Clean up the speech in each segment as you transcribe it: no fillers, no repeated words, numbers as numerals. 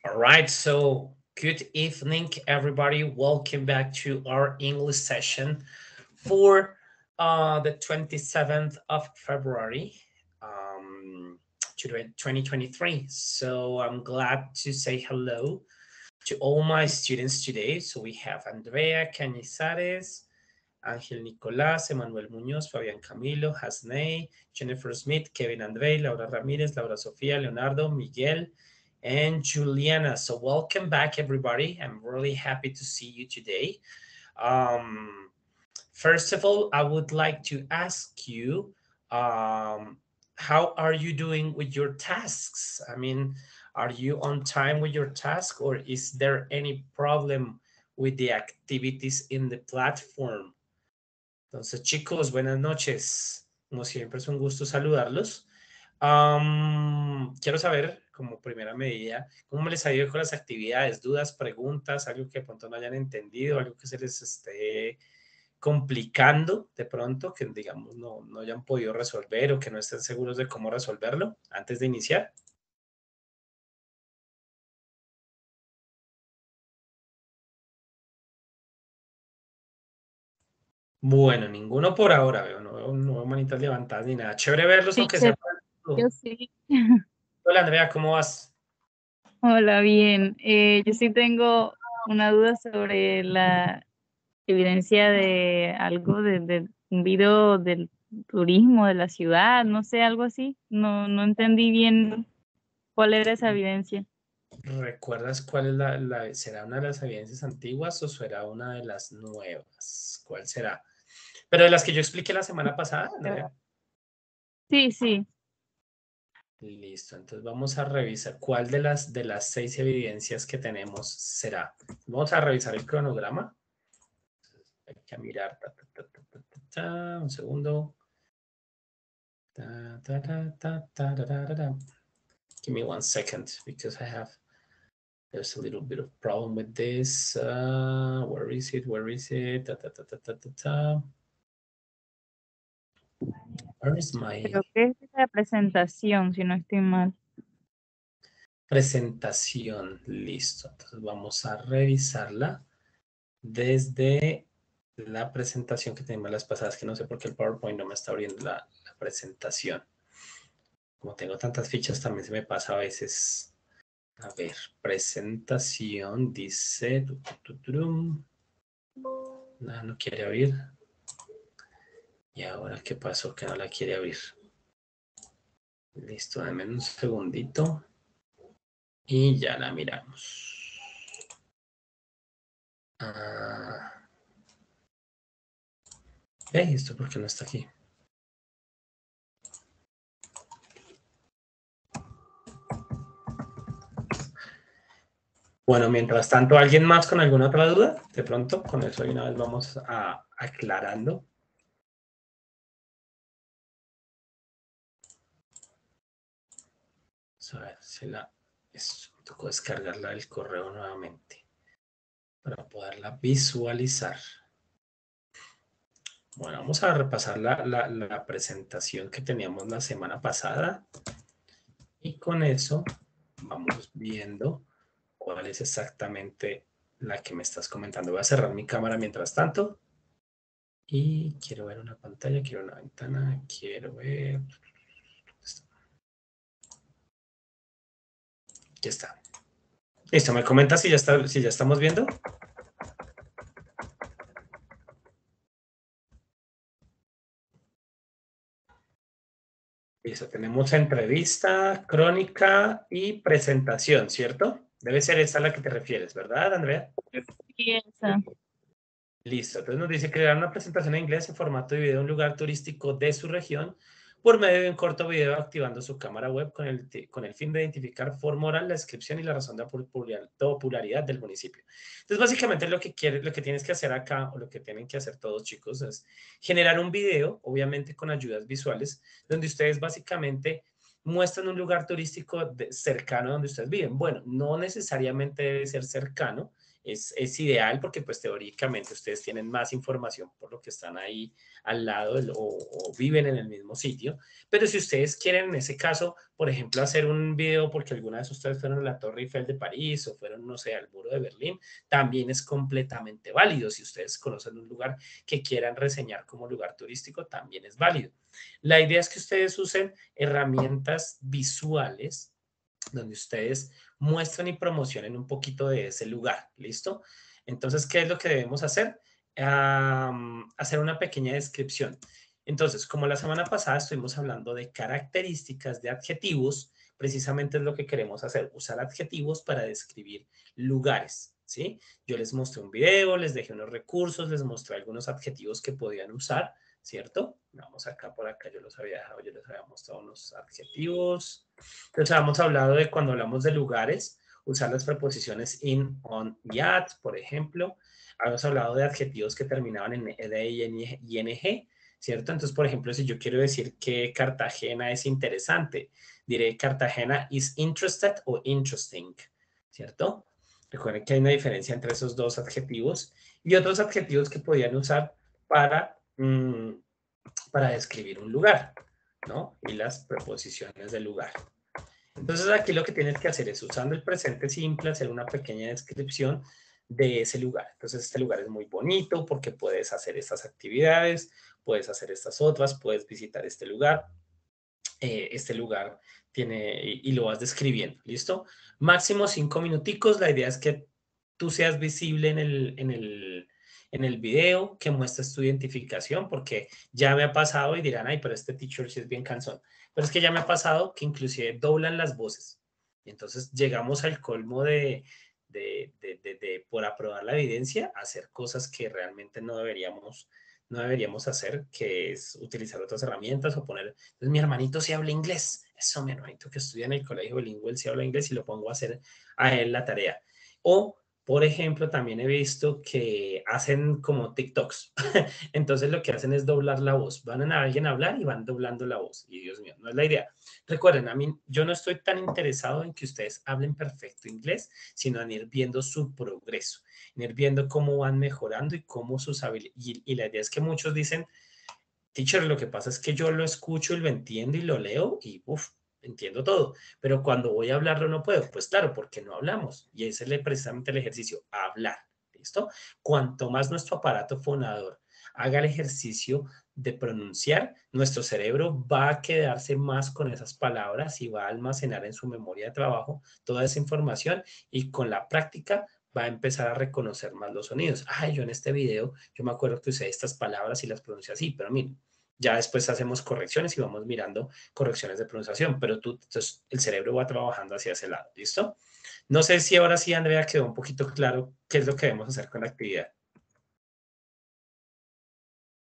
All right, so good evening, everybody. Welcome back to our English session for the 27th of February, 2023. So I'm glad to say hello to all my students today. So we have Andrea Cañizares, Ángel Nicolás, Emanuel Muñoz, Fabián Camilo, Hasney, Jennifer Smith, Kevin Andrei, Laura Ramírez, Laura Sofía, Leonardo, Miguel, and Juliana. So welcome back, everybody. I'm really happy to see you today. Um, First of all, I would like to ask you, how are you doing with your tasks? I mean, are you on time with your task, or is there any problem with the activities in the platform? Entonces, chicos, buenas noches. Como siempre, es un gusto saludarlos. Quiero saber, como primera medida, cómo les ha ido con las actividades, dudas, preguntas, algo que de pronto no hayan entendido, algo que se les esté complicando de pronto, que digamos no hayan podido resolver o que no estén seguros de cómo resolverlo antes de iniciar. Bueno, ninguno por ahora, veo, no veo manitas levantadas ni nada. Chévere verlos, aunque sea Teacher, para yo el... sí. Hola, Andrea, ¿cómo vas? Hola, bien. Yo sí tengo una duda sobre la evidencia de algo de un video del turismo de la ciudad, no sé, algo así. No entendí bien cuál era esa evidencia. ¿Recuerdas cuál es será una de las evidencias antiguas o será una de las nuevas? ¿Cuál será? Pero de las que yo expliqué la semana pasada, Andrea. Sí, sí. Listo, entonces vamos a revisar cuál de las 6 evidencias que tenemos será. Vamos a revisar el cronograma. Hay que mirar. Un segundo. Give me 1 second because there's a little bit of problem with this. Where is it? Where is it? Where is my Creo que es la presentación, si no estoy mal. presentación? Listo. Entonces vamos a revisarla desde la presentación que tenemos las pasadas, que no sé por qué el PowerPoint no me está abriendo la presentación. Como tengo tantas fichas, también se me pasa a veces. A ver, presentación, dice... No quiere abrir. ¿Y ahora qué pasó? Que no la quiere abrir. Listo, dame un segundito. Y ya la miramos. ¿Esto por qué no está aquí? Bueno, mientras tanto, ¿alguien más con alguna otra duda? De pronto, con eso de una vez vamos aclarando. Vamos a ver si me tocó descargarla del correo nuevamente para poderla visualizar. Bueno, vamos a repasar la presentación que teníamos la semana pasada y con eso vamos viendo cuál es exactamente la que me estás comentando. Voy a cerrar mi cámara mientras tanto y quiero ver una pantalla, quiero una ventana, quiero ver... Ya está. Listo, ¿me comentas si ya estamos viendo? Listo, tenemos entrevista, crónica y presentación, ¿cierto? Debe ser esa a la que te refieres, ¿verdad, Andrea? Sí, esa. Listo, entonces nos dice crear una presentación en inglés en formato de video en un lugar turístico de su región por medio de un corto video activando su cámara web con el fin de identificar forma oral, la descripción y la razón de popularidad del municipio. Entonces, básicamente lo que tienes que hacer acá, o lo que tienen que hacer todos, chicos, es generar un video, obviamente con ayudas visuales, donde ustedes básicamente muestran un lugar turístico cercano a donde ustedes viven. Bueno, no necesariamente debe ser cercano, es ideal porque pues teóricamente ustedes tienen más información por lo que están ahí al lado o viven en el mismo sitio. Pero si ustedes quieren en ese caso, por ejemplo, hacer un video porque alguna vez ustedes fueron a la Torre Eiffel de París o fueron, no sé, al Muro de Berlín, también es completamente válido. Si ustedes conocen un lugar que quieran reseñar como lugar turístico, también es válido. La idea es que ustedes usen herramientas visuales donde ustedes muestran y promocionen un poquito de ese lugar, ¿listo? Entonces, ¿qué es lo que debemos hacer? Hacer una pequeña descripción. Entonces, como la semana pasada estuvimos hablando de características de adjetivos, precisamente es lo que queremos hacer, usar adjetivos para describir lugares, ¿sí? Yo les mostré un video, les dejé unos recursos, les mostré algunos adjetivos que podían usar, ¿cierto? Vamos acá por acá, yo los había dejado, yo les había mostrado unos adjetivos. Entonces, habíamos hablado de cuando hablamos de lugares, usar las preposiciones in, on y at, por ejemplo. Habíamos hablado de adjetivos que terminaban en ed y ing, ¿cierto? Entonces, por ejemplo, si yo quiero decir que Cartagena es interesante, diré Cartagena is interested o interesting, ¿cierto? Recuerden que hay una diferencia entre esos dos adjetivos y otros adjetivos que podían usar para, para describir un lugar, ¿no? Y las preposiciones del lugar. Entonces aquí lo que tienes que hacer es, usando el presente simple, hacer una pequeña descripción de ese lugar. Entonces este lugar es muy bonito porque puedes hacer estas actividades, puedes hacer estas otras, puedes visitar este lugar. Este lugar tiene, y lo vas describiendo, ¿listo? Máximo 5 minuticos, la idea es que tú seas visible en el video, que muestres tu identificación, porque ya me ha pasado y dirán, ay, pero este teacher sí es bien cansón. Pero es que ya me ha pasado que inclusive doblan las voces. Entonces llegamos al colmo por aprobar la evidencia, hacer cosas que realmente no deberíamos hacer, que es utilizar otras herramientas o poner. Entonces, mi hermanito sí habla inglés. Eso, mi hermanito que estudia en el colegio bilingüe, él sí habla inglés y lo pongo a hacer a él la tarea. O, por ejemplo, también he visto que hacen como TikToks. Entonces, lo que hacen es doblar la voz. Van a alguien a hablar y van doblando la voz. Y Dios mío, no es la idea. Recuerden, a mí, yo no estoy tan interesado en que ustedes hablen perfecto inglés, sino en ir viendo su progreso, en ir viendo cómo van mejorando y cómo sus habilidades. Y la idea es que muchos dicen, teacher, lo que pasa es que yo lo escucho y lo entiendo y lo leo y uff, entiendo todo, pero cuando voy a hablarlo no puedo. Pues claro, porque no hablamos. Y ese es precisamente el ejercicio, hablar. ¿Listo? Cuanto más nuestro aparato fonador haga el ejercicio de pronunciar, nuestro cerebro va a quedarse más con esas palabras y va a almacenar en su memoria de trabajo toda esa información y con la práctica va a empezar a reconocer más los sonidos. Ay, yo en este video, yo me acuerdo que usé estas palabras y las pronuncié así, pero miren, ya después hacemos correcciones y vamos mirando correcciones de pronunciación, pero entonces el cerebro va trabajando hacia ese lado, ¿listo? No sé si ahora sí, Andrea, quedó un poquito claro qué es lo que debemos hacer con la actividad.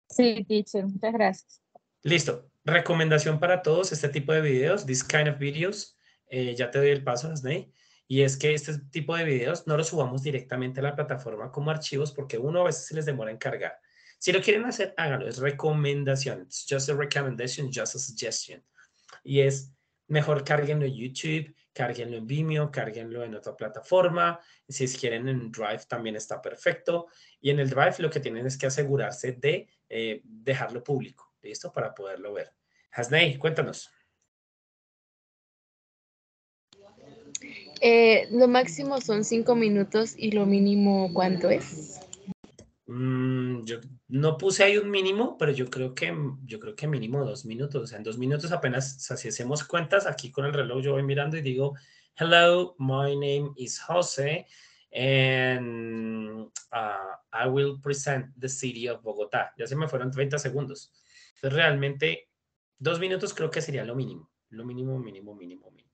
Sí, teacher, muchas gracias. Listo. Recomendación para todos, este tipo de videos, this kind of videos, ya te doy el paso, Snake, y es que este tipo de videos no los subamos directamente a la plataforma como archivos porque uno a veces se les demora en cargar. Si lo quieren hacer, háganlo, es recomendación, it's just a recommendation, just a suggestion. Y es mejor cárguenlo en YouTube, cárguenlo en Vimeo, cárguenlo en otra plataforma. Si quieren en Drive también está perfecto. Y en el Drive lo que tienen es que asegurarse de dejarlo público, ¿listo? Para poderlo ver. Hasney, cuéntanos. Lo máximo son 5 minutos y lo mínimo, ¿cuánto es? Yo no puse ahí un mínimo, pero yo creo que mínimo 2 minutos. O sea, en 2 minutos apenas, o sea, si hacemos cuentas, aquí con el reloj yo voy mirando y digo, hello, my name is Jose, and I will present the city of Bogotá. Ya se me fueron 30 segundos. Entonces, realmente, 2 minutos creo que sería lo mínimo. Lo mínimo, mínimo, mínimo, mínimo.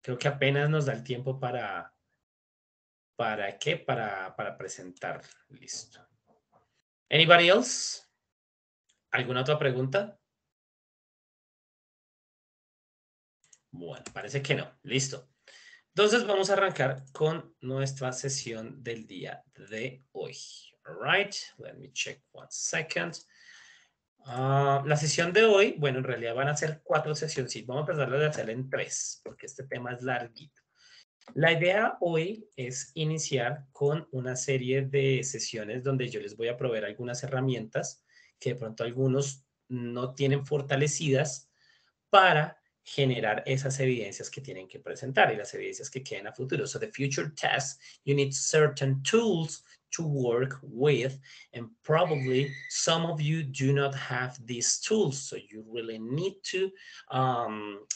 Creo que apenas nos da el tiempo ¿para qué? Para presentar. Listo. Anybody else? ¿Alguna otra pregunta? Bueno, parece que no. Listo. Entonces vamos a arrancar con nuestra sesión del día de hoy. All right, let me check 1 second. La sesión de hoy, bueno, en realidad van a ser 4 sesiones. Sí, vamos a empezar a hacer en 3, porque este tema es larguito. La idea hoy es iniciar con una serie de sesiones donde yo les voy a proveer algunas herramientas que de pronto algunos no tienen fortalecidas para generar esas evidencias que tienen que presentar y las evidencias que queden a futuro. So the future test, you need certain tools to work with, and probably some of you do not have these tools. So you really need to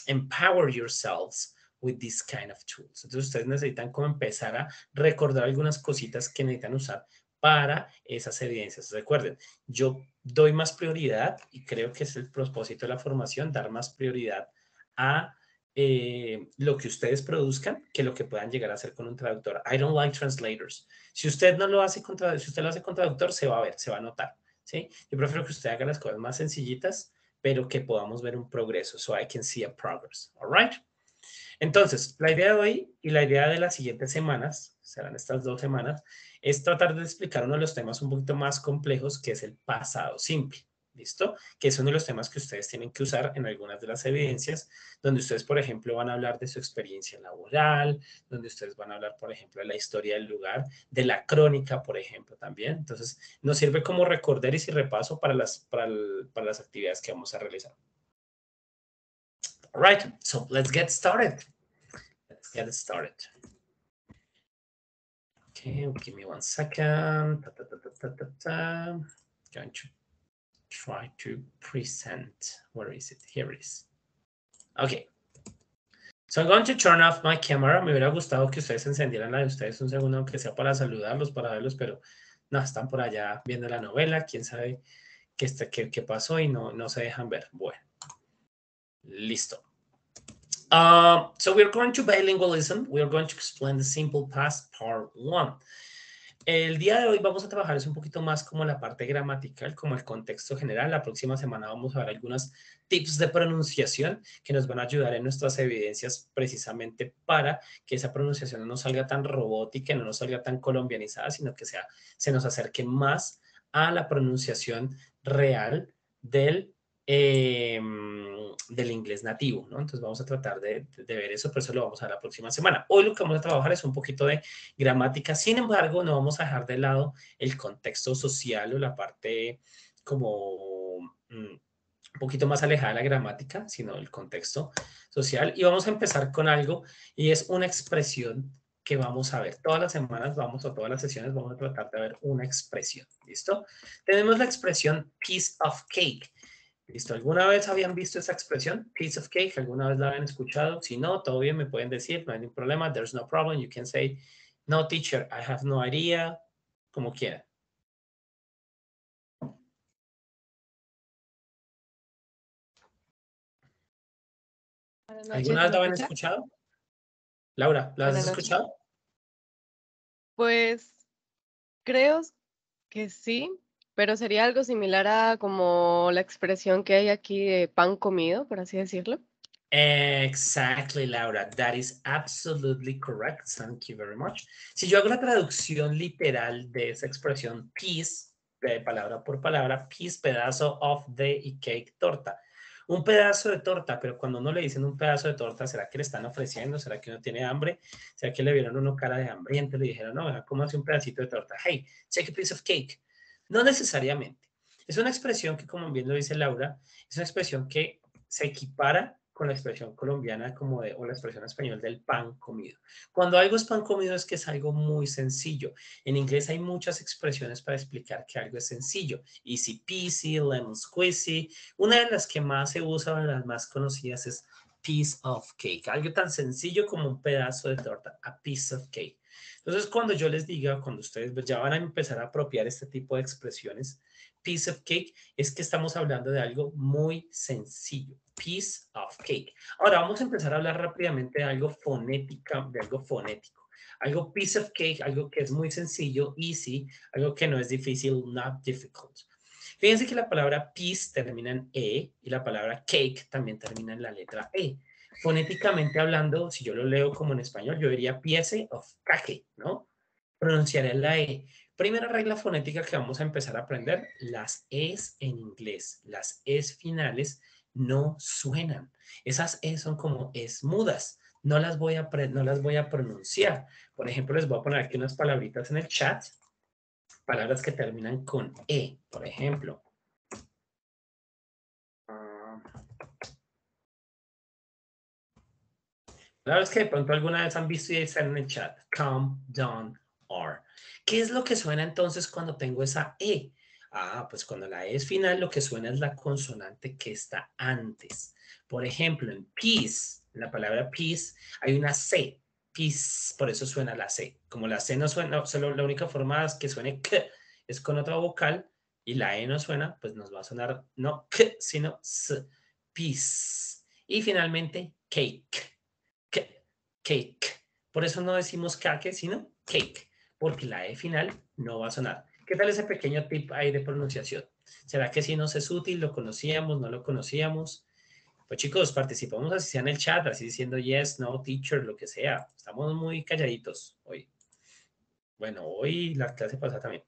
empower yourselves with these kind of tools. Entonces ustedes necesitan como empezar a recordar algunas cositas que necesitan usar para esas evidencias. Recuerden, yo doy más prioridad y creo que es el propósito de la formación, dar más prioridad a lo que ustedes produzcan que lo que puedan llegar a hacer con un traductor. I don't like translators. Si usted no lo hace con, si usted lo hace con traductor, se va a ver, se va a notar. ¿Sí? Yo prefiero que usted haga las cosas más sencillitas, pero que podamos ver un progreso. So I can see a progress. All right? Entonces, la idea de hoy y la idea de las siguientes semanas, serán estas 2 semanas, es tratar de explicar uno de los temas un poquito más complejos, que es el pasado simple. ¿Listo? Que es uno de los temas que ustedes tienen que usar en algunas de las evidencias, donde ustedes, por ejemplo, van a hablar de su experiencia laboral, donde ustedes van a hablar, por ejemplo, de la historia del lugar, de la crónica, por ejemplo, también. Entonces, nos sirve como recorderis y repaso para las actividades que vamos a realizar. All right, so let's get started. Let's get started. Okay, give me 1 second. Going to try to present. Where is it? Here it is. Okay. So I'm going to turn off my camera. Me hubiera gustado que ustedes encendieran la de ustedes un segundo, aunque sea para saludarlos, para verlos, pero no, están por allá viendo la novela. Quién sabe qué pasó y no se dejan ver. Bueno, listo. So we're going to bilingualism. We're going to explain the simple past part 1. El día de hoy vamos a trabajar un poquito más como la parte gramatical, como el contexto general. La próxima semana vamos a ver algunos tips de pronunciación que nos van a ayudar en nuestras evidencias precisamente para que esa pronunciación no nos salga tan robótica, no nos salga tan colombianizada, sino que se nos acerque más a la pronunciación real del inglés nativo, ¿no? Entonces vamos a tratar de ver eso, pero eso lo vamos a ver la próxima semana. Hoy lo que vamos a trabajar es un poquito de gramática, sin embargo, no vamos a dejar de lado el contexto social o la parte como un poquito más alejada de la gramática, sino el contexto social. Y vamos a empezar con algo, y es una expresión que vamos a ver. Todas las semanas todas las sesiones vamos a tratar de ver una expresión, ¿listo? Tenemos la expresión piece of cake. ¿Listo? ¿Alguna vez habían visto esa expresión? Piece of cake, ¿alguna vez la habían escuchado? Si no, todo bien, me pueden decir, no hay ningún problema. There's no problem. You can say, no, teacher, I have no idea. Como quieran. ¿Alguna vez la habían escuchado? Laura, ¿la has escuchado? Pues creo que sí, pero sería algo similar a como la expresión que hay aquí de pan comido, por así decirlo. Exactly, Laura. That is absolutely correct. Thank you very much. Si yo hago la traducción literal de esa expresión piece, palabra por palabra, piece, pedazo of the y cake, torta. Un pedazo de torta, pero cuando uno le dicen un pedazo de torta, ¿será que le están ofreciendo? ¿Será que uno tiene hambre? ¿Será que le vieron uno cara de hambriento? Le dijeron, no, ¿cómo hace un pedacito de torta? Hey, take a piece of cake. No necesariamente. Es una expresión que, como bien lo dice Laura, es una expresión que se equipara con la expresión colombiana como o la expresión español del pan comido. Cuando algo es pan comido es que es algo muy sencillo. En inglés hay muchas expresiones para explicar que algo es sencillo. Easy peasy, lemon squeezy. Una de las que más se usa, una de las más conocidas es piece of cake. Algo tan sencillo como un pedazo de torta, a piece of cake. Entonces, cuando yo les diga, cuando ustedes ya van a empezar a apropiar este tipo de expresiones, piece of cake, es que estamos hablando de algo muy sencillo. Piece of cake. Ahora vamos a empezar a hablar rápidamente de algo fonético. Algo piece of cake, algo que es muy sencillo, easy, algo que no es difícil, not difficult. Fíjense que la palabra piece termina en E y la palabra cake también termina en la letra E. Fonéticamente hablando, si yo lo leo como en español, yo diría piece of cake, ¿no? Pronunciaré la E. Primera regla fonética que vamos a empezar a aprender, las E's en inglés, las E's finales no suenan. Esas E son como Es mudas, no las voy a pronunciar. Por ejemplo, les voy a poner aquí unas palabritas en el chat. Palabras que terminan con E, por ejemplo. Palabras que de pronto alguna vez han visto y están en el chat. Come, down, are. ¿Qué es lo que suena entonces cuando tengo esa E? Pues cuando la E es final, lo que suena es la consonante que está antes. Por ejemplo, en peace, en la palabra peace, hay una C. Peace, por eso suena la C. Como la C no suena, solo la única forma es que suene K es con otra vocal y la E no suena, pues nos va a sonar no K, sino S. Peace. Y finalmente, cake. Cake. Por eso no decimos cake, sino cake, porque la E final no va a sonar. ¿Qué tal ese pequeño tip ahí de pronunciación? ¿Será que si nos es útil? ¿Lo conocíamos? ¿No lo conocíamos? Pues chicos, participamos así sea en el chat, así diciendo yes, no, teacher, lo que sea. Estamos muy calladitos hoy. Bueno, hoy la clase pasada también.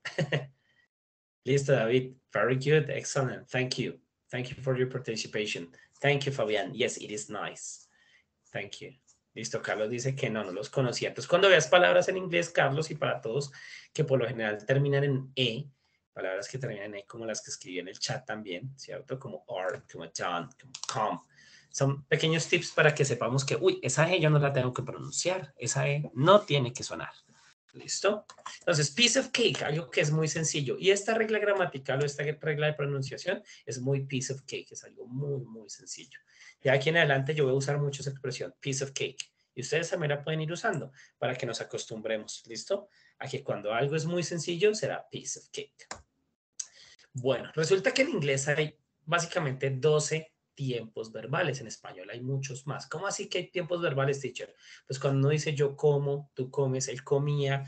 Listo, David. Very good. Excellent. Thank you. Thank you for your participation. Thank you, Fabián. Yes, it is nice. Thank you. Listo, Carlos dice que no los conocía. Entonces, cuando veas palabras en inglés, Carlos, y para todos que por lo general terminan en E, palabras que terminan en E, como las que escribí en el chat también, ¿cierto? Como are, como done, como come. Son pequeños tips para que sepamos que, uy, esa E yo no la tengo que pronunciar. Esa E no tiene que sonar. ¿Listo? Entonces, piece of cake, algo que es muy sencillo. Y esta regla gramatical o esta regla de pronunciación es muy piece of cake, es algo muy, muy sencillo. Ya aquí en adelante yo voy a usar mucho esa expresión, piece of cake. Y ustedes también la pueden ir usando para que nos acostumbremos, ¿listo? A que cuando algo es muy sencillo será piece of cake. Bueno, resulta que en inglés hay básicamente 12 tiempos verbales. En español hay muchos más. ¿Cómo así que hay tiempos verbales, teacher? Pues cuando uno dice yo como, tú comes, él comía,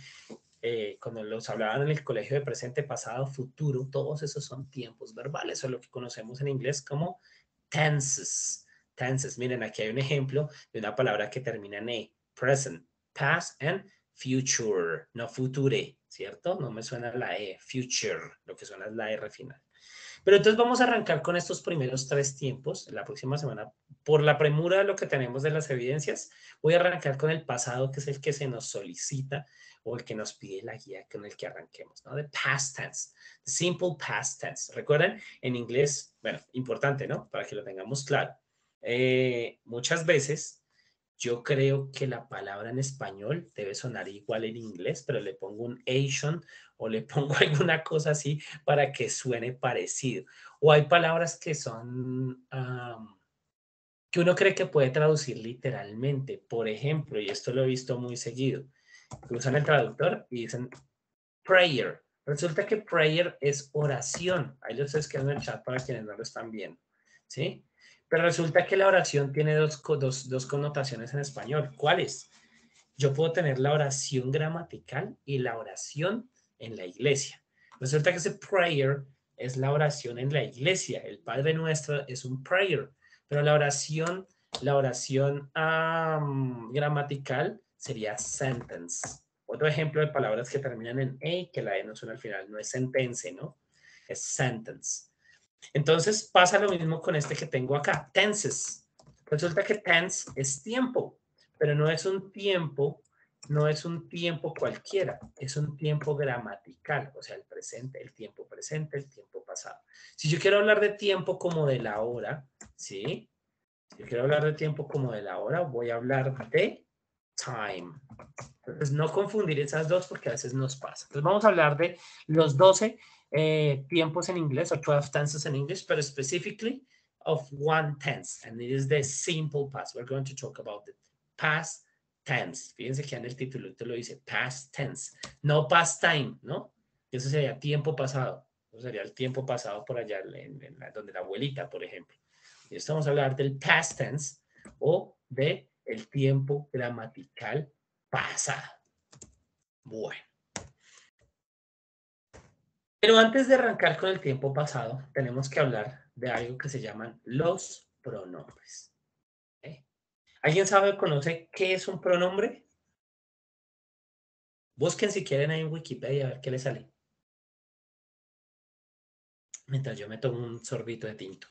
cuando los hablaban en el colegio de presente, pasado, futuro, todos esos son tiempos verbales, eso es lo que conocemos en inglés como tenses. Tenses, miren, aquí hay un ejemplo de una palabra que termina en E, present, past and future, no future, ¿cierto? No me suena la E, future, lo que suena es la R final. Pero entonces vamos a arrancar con estos primeros 3 tiempos. La próxima semana, por la premura de lo que tenemos de las evidencias, voy a arrancar con el pasado, que es el que se nos solicita o el que nos pide la guía con el que arranquemos, ¿no? The past tense, the simple past tense. Recuerden, en inglés, bueno, importante, ¿no? Para que lo tengamos claro. Muchas veces yo creo que la palabra en español debe sonar igual en inglés, pero le pongo un Asian o le pongo alguna cosa así para que suene parecido. O hay palabras que son, que uno cree que puede traducir literalmente. Por ejemplo, y esto lo he visto muy seguido, que usan el traductor y dicen prayer. Resulta que prayer es oración. Ahí lo estoy escribiendo en el chat para quienes no lo están viendo. ¿Sí? Pero resulta que la oración tiene dos connotaciones en español. ¿Cuáles? Yo puedo tener la oración gramatical y la oración en la iglesia. Resulta que ese prayer es la oración en la iglesia. El Padre Nuestro es un prayer, pero la oración gramatical sería sentence. Otro ejemplo de palabras que terminan en E, que la E no suena al final, no es sentence, ¿no? Es sentence. Entonces pasa lo mismo con este que tengo acá, tenses. Resulta que tense es tiempo, pero no es un tiempo cualquiera, es un tiempo gramatical, o sea, el presente, el tiempo pasado. Si yo quiero hablar de tiempo como de la hora, ¿sí? Si yo quiero hablar de tiempo como de la hora, voy a hablar de time. Entonces, no confundir esas dos porque a veces nos pasa. Entonces, vamos a hablar de los 12 tiempos en inglés, o 12 tenses en inglés, pero specifically of one tense, and it is the simple past. We're going to talk about the past tense. Fíjense que en el título te lo dice, past tense, no past time, ¿no? Eso sería tiempo pasado. Eso sería el tiempo pasado por allá, donde la abuelita, por ejemplo. Y estamos a hablar del past tense o de el tiempo gramatical pasado. Bueno. Pero antes de arrancar con el tiempo pasado, tenemos que hablar de algo que se llaman los pronombres. ¿Alguien sabe o conoce qué es un pronombre? Busquen si quieren ahí en Wikipedia a ver qué les sale. Mientras yo me tomo un sorbito de tinto.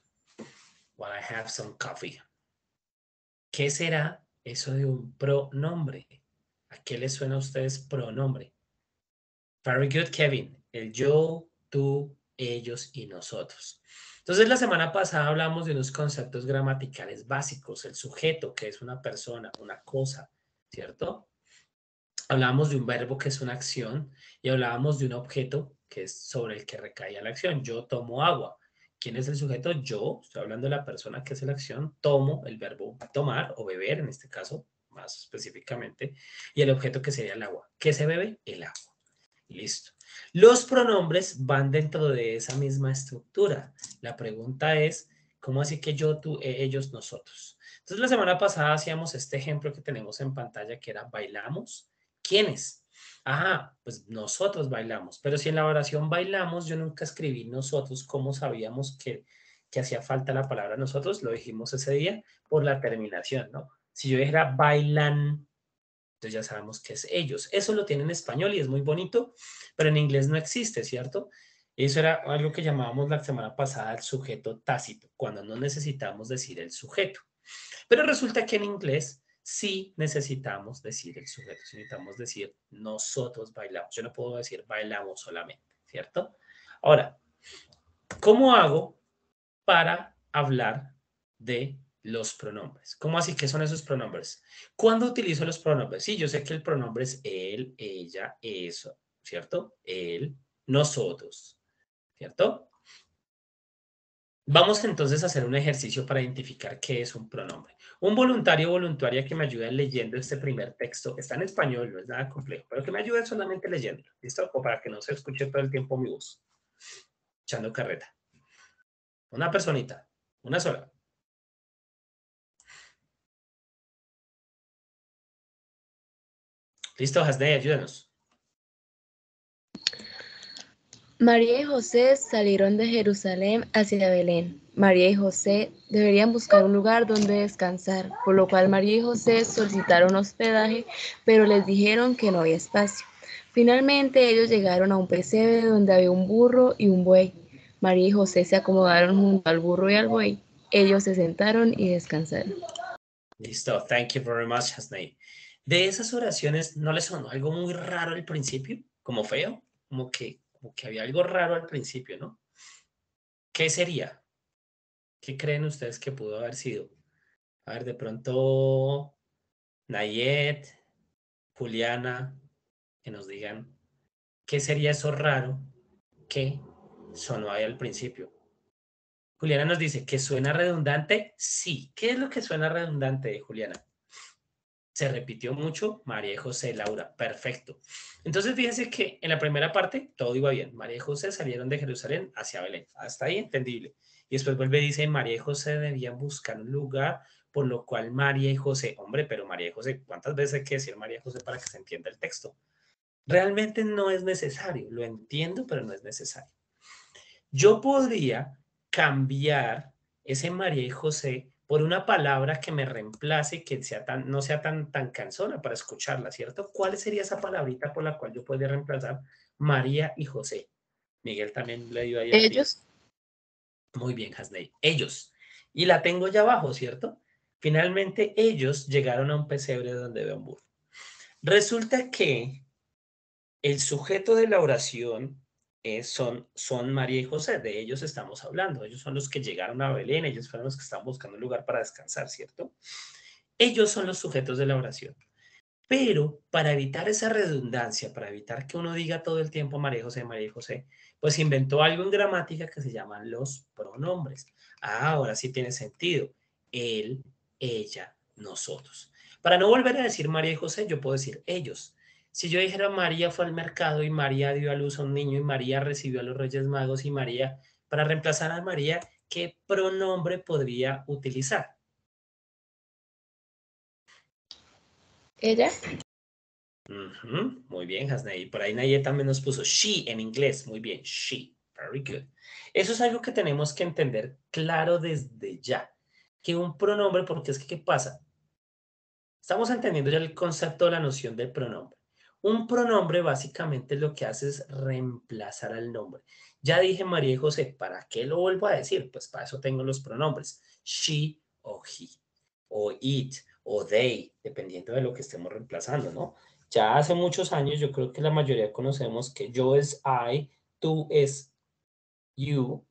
While I have some coffee. ¿Qué será eso de un pronombre? ¿A qué les suena a ustedes pronombre? Very good, Kevin. El yo, tú, ellos y nosotros. Entonces, la semana pasada hablamos de unos conceptos gramaticales básicos. El sujeto, que es una persona, una cosa, ¿cierto? Hablábamos de un verbo que es una acción y hablábamos de un objeto que es sobre el que recaía la acción. Yo tomo agua. ¿Quién es el sujeto? Yo, estoy hablando de la persona que es la acción, tomo el verbo tomar o beber, en este caso, más específicamente, y el objeto que sería el agua. ¿Qué se bebe? El agua. Listo. Los pronombres van dentro de esa misma estructura. La pregunta es, ¿cómo así que yo, tú, ellos, nosotros? Entonces, la semana pasada hacíamos este ejemplo que tenemos en pantalla que era bailamos. ¿Quiénes? Ah, pues nosotros bailamos. Pero si en la oración bailamos, yo nunca escribí nosotros, ¿cómo sabíamos que hacía falta la palabra nosotros? Lo dijimos ese día por la terminación, ¿no? Si yo dijera bailan, entonces ya sabemos que es ellos. Eso lo tiene en español y es muy bonito, pero en inglés no existe, ¿cierto? Eso era algo que llamábamos la semana pasada el sujeto tácito, cuando no necesitamos decir el sujeto. Pero resulta que en inglés sí necesitamos decir el sujeto, necesitamos decir nosotros bailamos. Yo no puedo decir bailamos solamente, ¿cierto? Ahora, ¿cómo hago para hablar de los pronombres? ¿Cómo así? ¿Qué son esos pronombres? ¿Cuándo utilizo los pronombres? Sí, yo sé que el pronombre es él, ella, eso, ¿cierto? Él, nosotros, ¿cierto? Vamos entonces a hacer un ejercicio para identificar qué es un pronombre. Un voluntario o voluntaria que me ayude leyendo este primer texto, está en español, no es nada complejo, pero que me ayude solamente leyéndolo, ¿listo? O para que no se escuche todo el tiempo mi voz, echando carreta. Una personita, una sola. Listo, Hasney, ayúdanos. María y José salieron de Jerusalén hacia Belén. María y José deberían buscar un lugar donde descansar, por lo cual María y José solicitaron hospedaje, pero les dijeron que no había espacio. Finalmente ellos llegaron a un pesebre donde había un burro y un buey. María y José se acomodaron junto al burro y al buey. Ellos se sentaron y descansaron. Listo, thank you very much, Hasney. De esas oraciones, ¿no les sonó algo muy raro al principio? ¿Como feo? Como que había algo raro al principio, ¿no? ¿Qué sería? ¿Qué creen ustedes que pudo haber sido? A ver, de pronto, Nayet, Juliana, que nos digan, ¿qué sería eso raro que sonó ahí al principio? Juliana nos dice, ¿que suena redundante? Sí. ¿Qué es lo que suena redundante, Juliana? Se repitió mucho, María y José, Laura, perfecto. Entonces fíjense que en la primera parte todo iba bien. María y José salieron de Jerusalén hacia Belén. Hasta ahí entendible. Y después vuelve y dice, María y José debían buscar un lugar, por lo cual María y José, hombre, pero María y José, ¿cuántas veces hay que decir María y José para que se entienda el texto? Realmente no es necesario, lo entiendo, pero no es necesario. Yo podría cambiar ese María y José por una palabra que me reemplace y que sea no sea tan cansona para escucharla, ¿cierto? ¿Cuál sería esa palabrita por la cual yo podría reemplazar María y José? Miguel también le dio ahí el tiro. Ellos, Muy bien, Hasney. Ellos. Y la tengo ya abajo, ¿cierto? Finalmente ellos llegaron a un pesebre donde ve un burro. Resulta que el sujeto de la oración son María y José, de ellos estamos hablando, ellos son los que llegaron a Belén, ellos fueron los que están buscando un lugar para descansar, ¿cierto? Ellos son los sujetos de la oración. Pero para evitar esa redundancia, para evitar que uno diga todo el tiempo María y José, pues inventó algo en gramática que se llaman los pronombres. Ah, ahora sí tiene sentido. Él, ella, nosotros. Para no volver a decir María y José, yo puedo decir ellos. Si yo dijera María fue al mercado y María dio a luz a un niño y María recibió a los Reyes Magos y María, para reemplazar a María, ¿qué pronombre podría utilizar? ella, Muy bien, Hasney. Por ahí Nayet también nos puso she en inglés. Muy bien, she. Very good. Eso es algo que tenemos que entender claro desde ya. Que un pronombre, porque es que, ¿qué pasa? Estamos entendiendo ya el concepto de la noción del pronombre. Un pronombre básicamente lo que hace es reemplazar al nombre. Ya dije María y José, ¿para qué lo vuelvo a decir? Pues para eso tengo los pronombres. She o he, o it, o they, dependiendo de lo que estemos reemplazando, ¿no? Ya hace muchos años yo creo que la mayoría conocemos que yo es I, tú es you,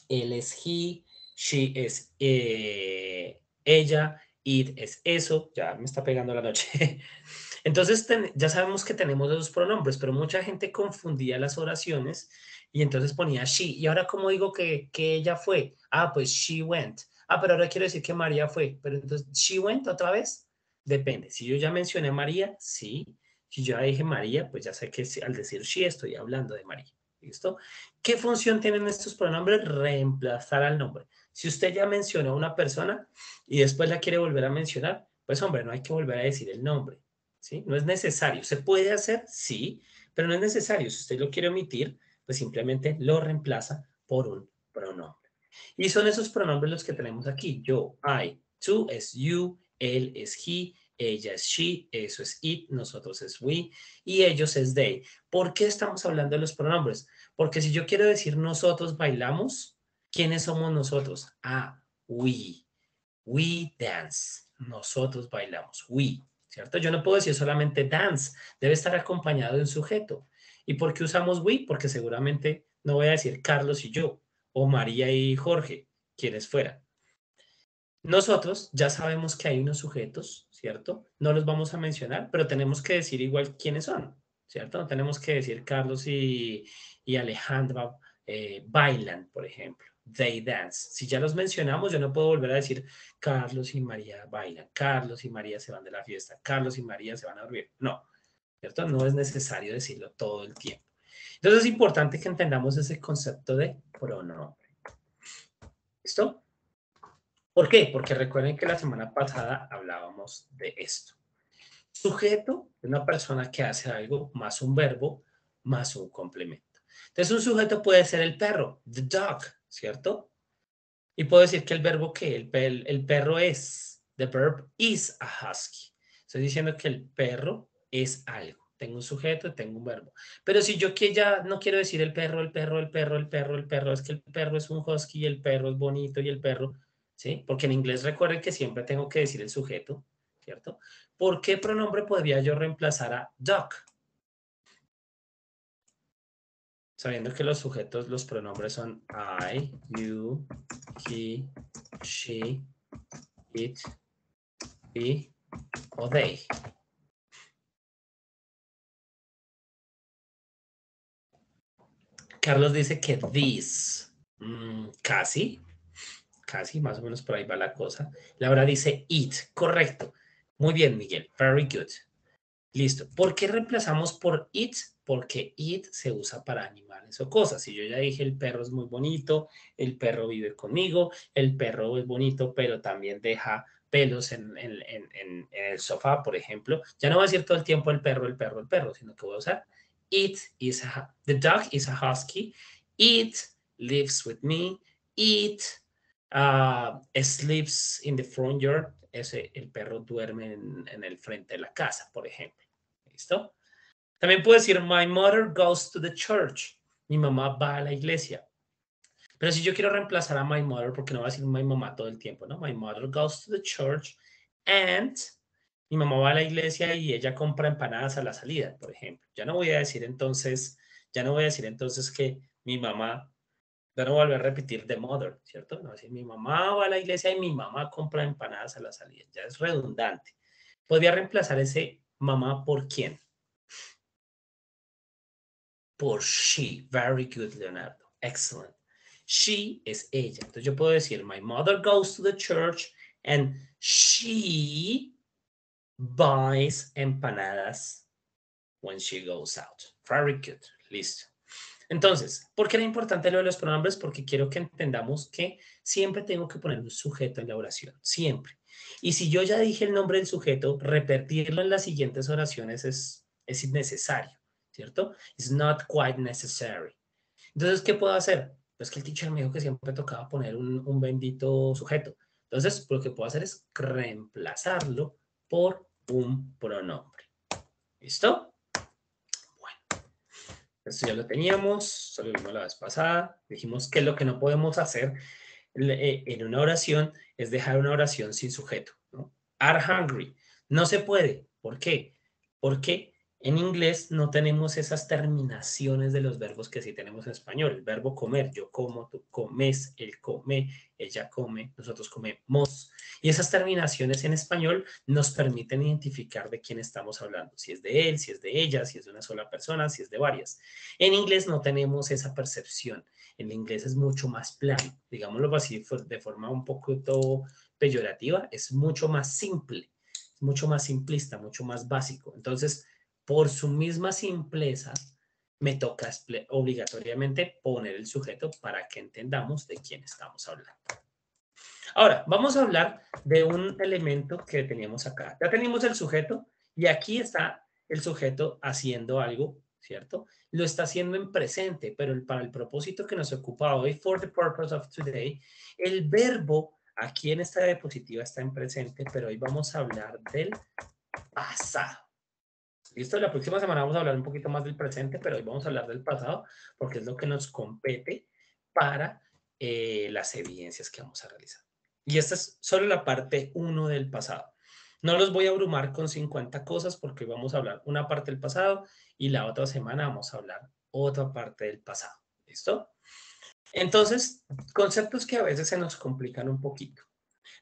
él es he, she es ella, it es eso, ya me está pegando la noche. Entonces ya sabemos que tenemos esos pronombres, pero mucha gente confundía las oraciones y entonces ponía she. ¿Y ahora cómo digo que ella fue? Ah, pues she went. Ah, pero ahora quiero decir que María fue. Pero entonces, ¿she went otra vez? Depende. Si yo ya mencioné a María, sí. Si yo ya dije María, pues ya sé que al decir she estoy hablando de María. ¿Listo? ¿Qué función tienen estos pronombres? Reemplazar al nombre. Si usted ya mencionó a una persona y después la quiere volver a mencionar, pues hombre, no hay que volver a decir el nombre. ¿Sí? No es necesario. ¿Se puede hacer? Sí, pero no es necesario. Si usted lo quiere omitir, pues simplemente lo reemplaza por un pronombre. Y son esos pronombres los que tenemos aquí. Yo, I, tú es you, él es he, ella es she, eso es it, nosotros es we y ellos es they. ¿Por qué estamos hablando de los pronombres? Porque si yo quiero decir nosotros bailamos, ¿quiénes somos nosotros? Ah, we. We dance. Nosotros bailamos. We. ¿Cierto? Yo no puedo decir solamente dance. Debe estar acompañado de un sujeto. ¿Y por qué usamos we? Porque seguramente no voy a decir Carlos y yo, o María y Jorge, quienes fueran. Nosotros ya sabemos que hay unos sujetos, ¿cierto? No los vamos a mencionar, pero tenemos que decir igual quiénes son, ¿cierto? No tenemos que decir Carlos y Alejandra bailan, por ejemplo. They dance. Si ya los mencionamos, yo no puedo volver a decir Carlos y María bailan, Carlos y María se van de la fiesta, Carlos y María se van a dormir. No, ¿cierto? No es necesario decirlo todo el tiempo. Entonces es importante que entendamos ese concepto de pronombre. ¿Listo? ¿Por qué? Porque recuerden que la semana pasada hablábamos de esto. Sujeto es una persona que hace algo más un verbo más un complemento. Entonces un sujeto puede ser el perro, the dog, ¿cierto? Y puedo decir que el verbo que el perro es, the verb is a husky. Estoy diciendo que el perro es algo. Tengo un sujeto y tengo un verbo. Pero si yo que ya no quiero decir el perro, es que el perro es un husky y el perro es bonito y el perro, ¿sí? Porque en inglés recuerden que siempre tengo que decir el sujeto, ¿cierto? ¿Por qué pronombre podría yo reemplazar a dog? Sabiendo que los sujetos, los pronombres son I, you, he, she, it, we o they. Carlos dice que these. Casi, más o menos por ahí va la cosa. Laura dice it, correcto. Muy bien, Miguel, very good. Listo. ¿Por qué reemplazamos por it? Porque it se usa para animales o cosas. Si yo ya dije el perro es muy bonito, el perro vive conmigo, el perro es bonito, pero también deja pelos en el sofá, por ejemplo. Ya no voy a decir todo el tiempo el perro, sino que voy a usar the dog is a husky. It lives with me. It sleeps in the front yard. El perro duerme en el frente de la casa, por ejemplo. ¿Listo? También puedo decir, my mother goes to the church. Mi mamá va a la iglesia. Pero si yo quiero reemplazar a my mother, porque no voy a decir my mamá todo el tiempo, ¿no? My mother goes to the church and mi mamá va a la iglesia y ella compra empanadas a la salida, por ejemplo. Ya no voy a decir entonces que mi mamá, ya no voy a volver a repetir the mother, ¿cierto? No voy a decir mi mamá va a la iglesia y mi mamá compra empanadas a la salida. Ya es redundante. Podría reemplazar ese mamá por quién. Por she. Very good, Leonardo. Excellent. She es ella. Entonces yo puedo decir, my mother goes to the church and she buys empanadas when she goes out. Very good. Listo. Entonces, ¿por qué era importante lo de los pronombres? Porque quiero que entendamos que siempre tengo que poner un sujeto en la oración. Siempre. Y si yo ya dije el nombre del sujeto, repetirlo en las siguientes oraciones es innecesario, ¿cierto? It's not quite necessary. Entonces, ¿qué puedo hacer? Pues que el teacher me dijo que siempre tocaba poner un bendito sujeto. Entonces, lo que puedo hacer es reemplazarlo por un pronombre. ¿Listo? Bueno, esto ya lo teníamos, solo vimos la vez pasada. Dijimos que lo que no podemos hacer en una oración es dejar una oración sin sujeto, ¿no? Are hungry. No se puede. ¿Por qué? Porque en inglés no tenemos esas terminaciones de los verbos que sí tenemos en español. El verbo comer, yo como, tú comes, él come, ella come, nosotros comemos. Y esas terminaciones en español nos permiten identificar de quién estamos hablando. Si es de él, si es de ella, si es de una sola persona, si es de varias. En inglés no tenemos esa percepción. En inglés es mucho más plano. Digámoslo así, de forma un poco peyorativa, es mucho más simple, mucho más simplista, mucho más básico. Entonces, por su misma simpleza, me toca obligatoriamente poner el sujeto para que entendamos de quién estamos hablando. Ahora, vamos a hablar de un elemento que teníamos acá. Ya tenemos el sujeto y aquí está el sujeto haciendo algo, ¿cierto? Lo está haciendo en presente, pero para el propósito que nos ocupa hoy, for the purpose of today, el verbo aquí en esta diapositiva está en presente, pero hoy vamos a hablar del pasado. ¿Listo? La próxima semana vamos a hablar un poquito más del presente, pero hoy vamos a hablar del pasado porque es lo que nos compete para las evidencias que vamos a realizar. Y esta es solo la parte 1 del pasado. No los voy a abrumar con 50 cosas porque hoy vamos a hablar una parte del pasado y la otra semana vamos a hablar otra parte del pasado. ¿Listo? Entonces, conceptos que a veces se nos complican un poquito.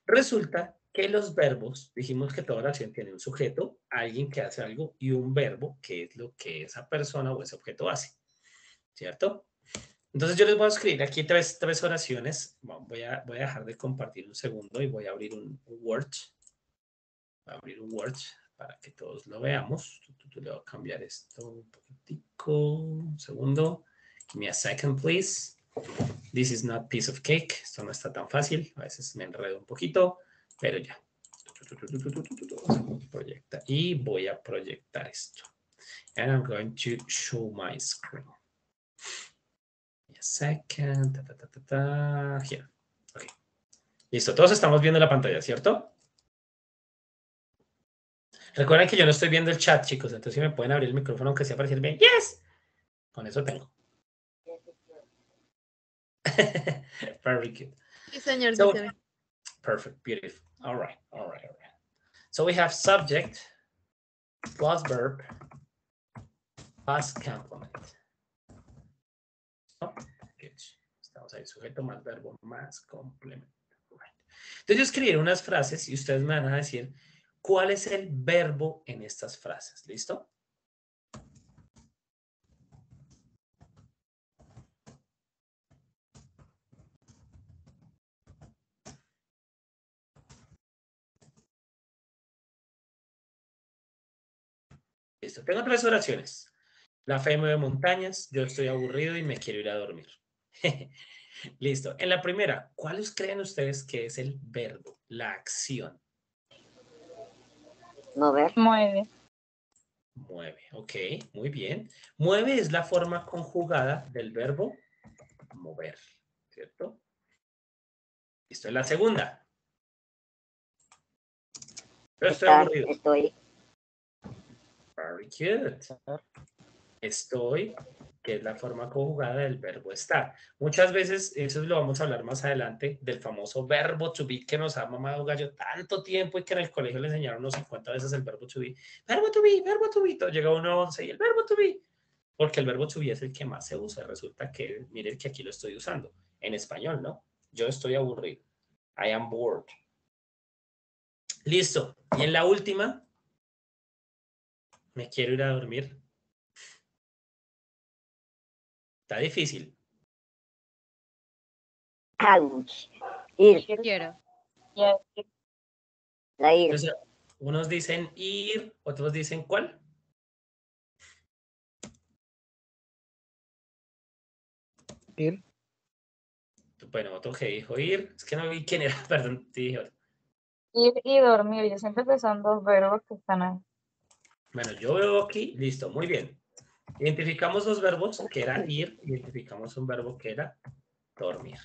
Resulta que los verbos, dijimos que toda oración tiene un sujeto, alguien que hace algo, y un verbo, que es lo que esa persona o ese objeto hace, ¿cierto? Entonces yo les voy a escribir aquí tres oraciones. Voy a dejar de compartir un segundo y voy a abrir un Word. Voy a abrir un Word para que todos lo veamos. Le voy a cambiar esto un poquitico. Un segundo. Give me a second, please. This is not piece of cake. Esto no está tan fácil. A veces me enredo un poquito, pero ya. Proyecta. Y voy a proyectar esto. And I'm going to show my screen. A second. Here. Okay. Listo. Todos estamos viendo la pantalla, ¿cierto? Recuerden que yo no estoy viendo el chat, chicos. Entonces, si me pueden abrir el micrófono, aunque sea para decir bien. Yes. Con eso tengo. Very good. Sí, señor. So, perfect. Beautiful. All right. So we have subject plus verb plus complement. Oh, good. Estamos ahí, sujeto más verbo más complemento. Right. Entonces yo escribiré unas frases y ustedes me van a decir cuál es el verbo en estas frases. ¿Listo? Listo. Tengo 3 oraciones. La fe mueve montañas, yo estoy aburrido y me quiero ir a dormir. Listo. En la primera, ¿cuáles creen ustedes que es el verbo, la acción? Mover. Mueve. Mueve, ok, muy bien. Mueve es la forma conjugada del verbo mover, ¿cierto? Listo. En la segunda. Yo estoy aburrido. Estoy. Very good. Estoy, que es la forma conjugada del verbo estar. Muchas veces, eso lo vamos a hablar más adelante, del famoso verbo to be que nos ha mamado gallo tanto tiempo y que en el colegio le enseñaron unos 50 veces el verbo to be. Verbo to be, verbo to be. Llega uno a 11 y el verbo to be. Porque el verbo to be es el que más se usa. Resulta que, miren que aquí lo estoy usando. En español, ¿no? Yo estoy aburrido. I am bored. Listo. Y en la última, me quiero ir a dormir. Está difícil. Ouch. Ir. Quiero. La ir. Entonces, unos dicen ir, otros dicen ¿cuál? Ir. Bueno, otro que dijo ir. Es que no vi quién era, perdón, te dije otro. Ir y dormir. Yo siento que son dos verbos que están ahí. Bueno, yo veo aquí, listo, muy bien. Identificamos dos verbos, que era ir, identificamos un verbo que era dormir.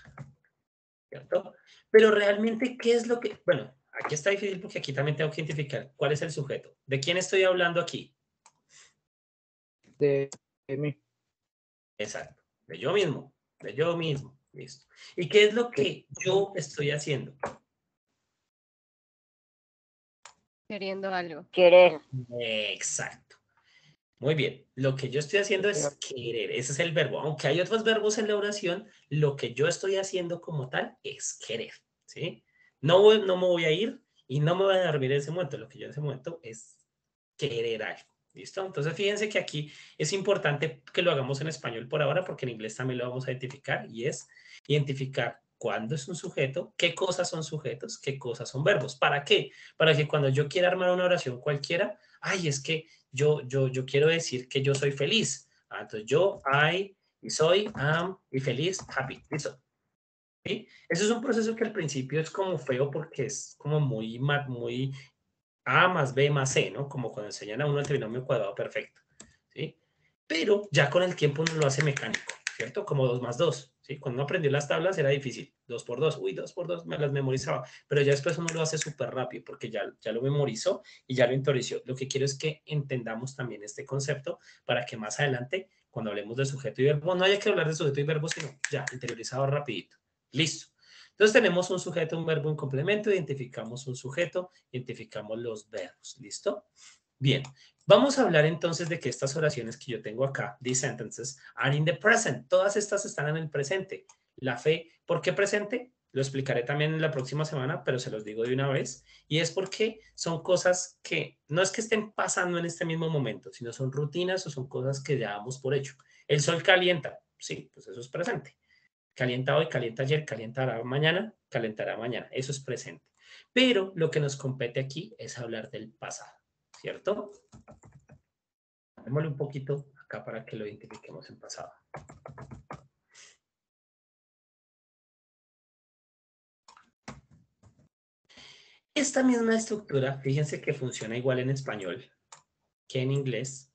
¿Cierto? Pero realmente, ¿qué es lo que...? Bueno, aquí está difícil porque aquí también tengo que identificar cuál es el sujeto. ¿De quién estoy hablando aquí? De mí. Exacto, de yo mismo, listo. ¿Y qué es lo que yo estoy haciendo? Queriendo algo. Querer. Exacto. Muy bien. Lo que yo estoy haciendo es querer. Ese es el verbo. Aunque hay otros verbos en la oración, lo que yo estoy haciendo como tal es querer. ¿Sí? No me voy a ir y no me voy a dormir en ese momento. Lo que yo en ese momento es querer algo. ¿Listo? Entonces fíjense que aquí es importante que lo hagamos en español por ahora, porque en inglés también lo vamos a identificar, y es identificar cuándo es un sujeto, qué cosas son sujetos, qué cosas son verbos. ¿Para qué? Para que cuando yo quiera armar una oración cualquiera, ay, es que yo quiero decir que yo soy feliz. Entonces yo, y soy, am, y feliz, happy. ¿Listo? ¿Sí? Eso es un proceso que al principio es como feo porque es como muy A más B más C, ¿no? Como cuando enseñan a uno el trinomio cuadrado perfecto, ¿sí? Pero ya con el tiempo uno lo hace mecánico, ¿cierto? Como 2 más 2, ¿sí? Cuando uno aprendió las tablas era difícil, 2 por 2, uy, 2 por 2, me las memorizaba, pero ya después uno lo hace súper rápido porque ya lo memorizó y ya lo interiorizó. Lo que quiero es que entendamos también este concepto para que más adelante, cuando hablemos de sujeto y verbo, no haya que hablar de sujeto y verbo, sino ya interiorizado rapidito. Listo. Entonces tenemos un sujeto, un verbo, un complemento, identificamos un sujeto, identificamos los verbos, ¿listo? Bien, vamos a hablar entonces de que estas oraciones que yo tengo acá, these sentences, are in the present. Todas estas están en el presente. La fe, ¿por qué presente? Lo explicaré también en la próxima semana, pero se los digo de una vez. Y es porque son cosas que no es que estén pasando en este mismo momento, sino son rutinas o son cosas que ya damos por hecho. El sol calienta, sí, pues eso es presente. Calienta hoy, calienta ayer, calentará mañana, calentará mañana. Eso es presente. Pero lo que nos compete aquí es hablar del pasado, ¿cierto? Démosle un poquito acá para que lo identifiquemos en pasado. Esta misma estructura, fíjense que funciona igual en español que en inglés.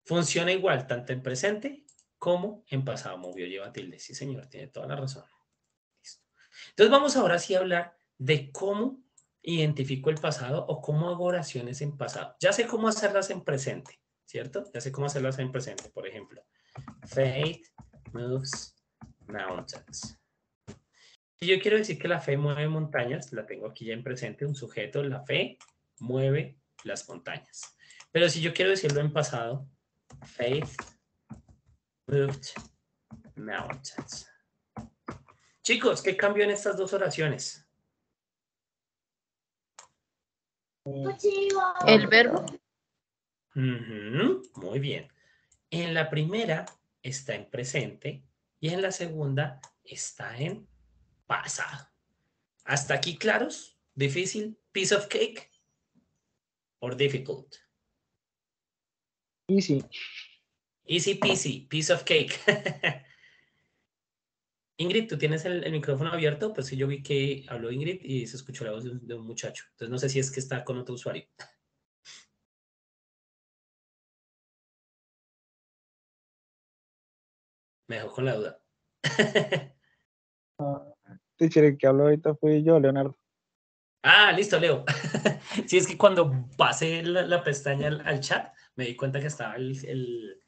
Funciona igual tanto en presente como en pasado. Movió, lleva tilde. Sí, señor, tiene toda la razón. Listo. Entonces vamos ahora sí a hablar de cómo identifico el pasado o cómo hago oraciones en pasado. Ya sé cómo hacerlas en presente, ¿cierto? Ya sé cómo hacerlas en presente. Por ejemplo, Faith moves mountains. Si yo quiero decir que la fe mueve montañas, la tengo aquí ya en presente, un sujeto, la fe mueve las montañas. Pero si yo quiero decirlo en pasado, Faith moved mountains. Chicos, ¿qué cambió en estas dos oraciones? El verbo. Muy bien. En la primera está en presente y en la segunda está en pasado. ¿Hasta aquí claros? ¿Difícil? ¿Piece of cake? ¿Or difficult? Easy. Easy peasy, piece of cake. Ingrid, ¿tú tienes el micrófono abierto? Pues sí, yo vi que habló Ingrid y se escuchó la voz de un muchacho. Entonces no sé si es que está con otro usuario. Me dejó con la duda. Teacher, el que habló ahorita fui yo, Leonardo. Listo, Leo. Sí, es que cuando pasé la pestaña al chat, me di cuenta que estaba el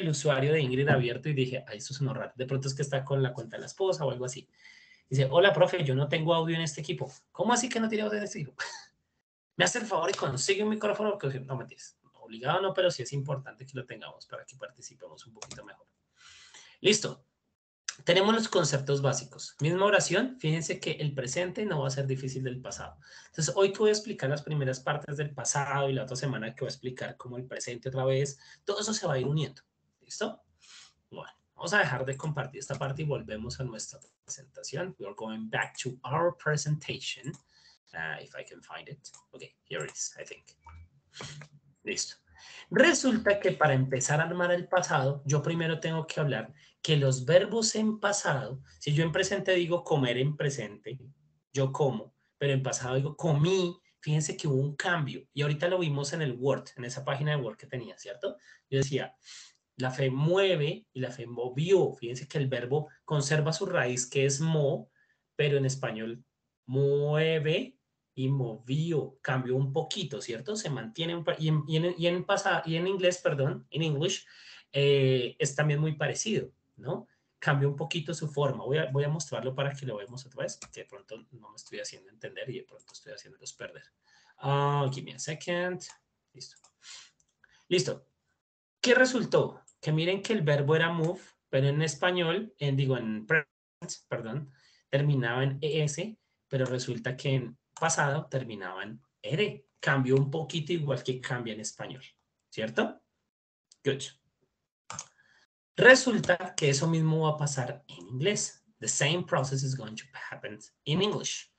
usuario de Ingrid abierto y dije, eso es raro. De pronto es que está con la cuenta de la esposa o algo así. Dice, hola, profe, yo no tengo audio en este equipo. ¿Cómo así que no tiene audio en este equipo? Me hace el favor y consigue un micrófono, porque no me entiendes. Obligado no, pero sí es importante que lo tengamos para que participemos un poquito mejor. Listo. Tenemos los conceptos básicos. Misma oración, fíjense que el presente no va a ser difícil del pasado. Entonces, hoy que voy a explicar las primeras partes del pasado y la otra semana que voy a explicar como el presente otra vez, todo eso se va a ir uniendo. ¿Listo? Bueno, vamos a dejar de compartir esta parte y volvemos a nuestra presentación. We are going back to our presentation. If I can find it. Okay, here it is, I think. Listo. Resulta que para empezar a armar el pasado, yo primero tengo que hablar que los verbos en pasado, si yo en presente digo comer en presente, yo como, pero en pasado digo comí, fíjense que hubo un cambio. Y ahorita lo vimos en el Word, en esa página de Word que tenía, ¿cierto? Yo decía, la fe mueve y la fe movió. Fíjense que el verbo conserva su raíz, que es mo, pero en español mueve y movió, cambió un poquito, ¿cierto? Se mantiene, y en inglés, perdón, en English, es también muy parecido, ¿no? cambia un poquito su forma. Voy a mostrarlo para que lo veamos otra vez, que de pronto no me estoy haciendo entender y de pronto estoy haciéndolos perder. Give me a second. Listo. Listo. ¿Qué resultó? Que miren que el verbo era move, pero en español, en present, perdón, terminaba en ES, pero resulta que en pasado terminaba en ED. Cambió un poquito igual que cambia en español, ¿cierto? Good. Resulta que eso mismo va a pasar en inglés. The same process is going to happen in English.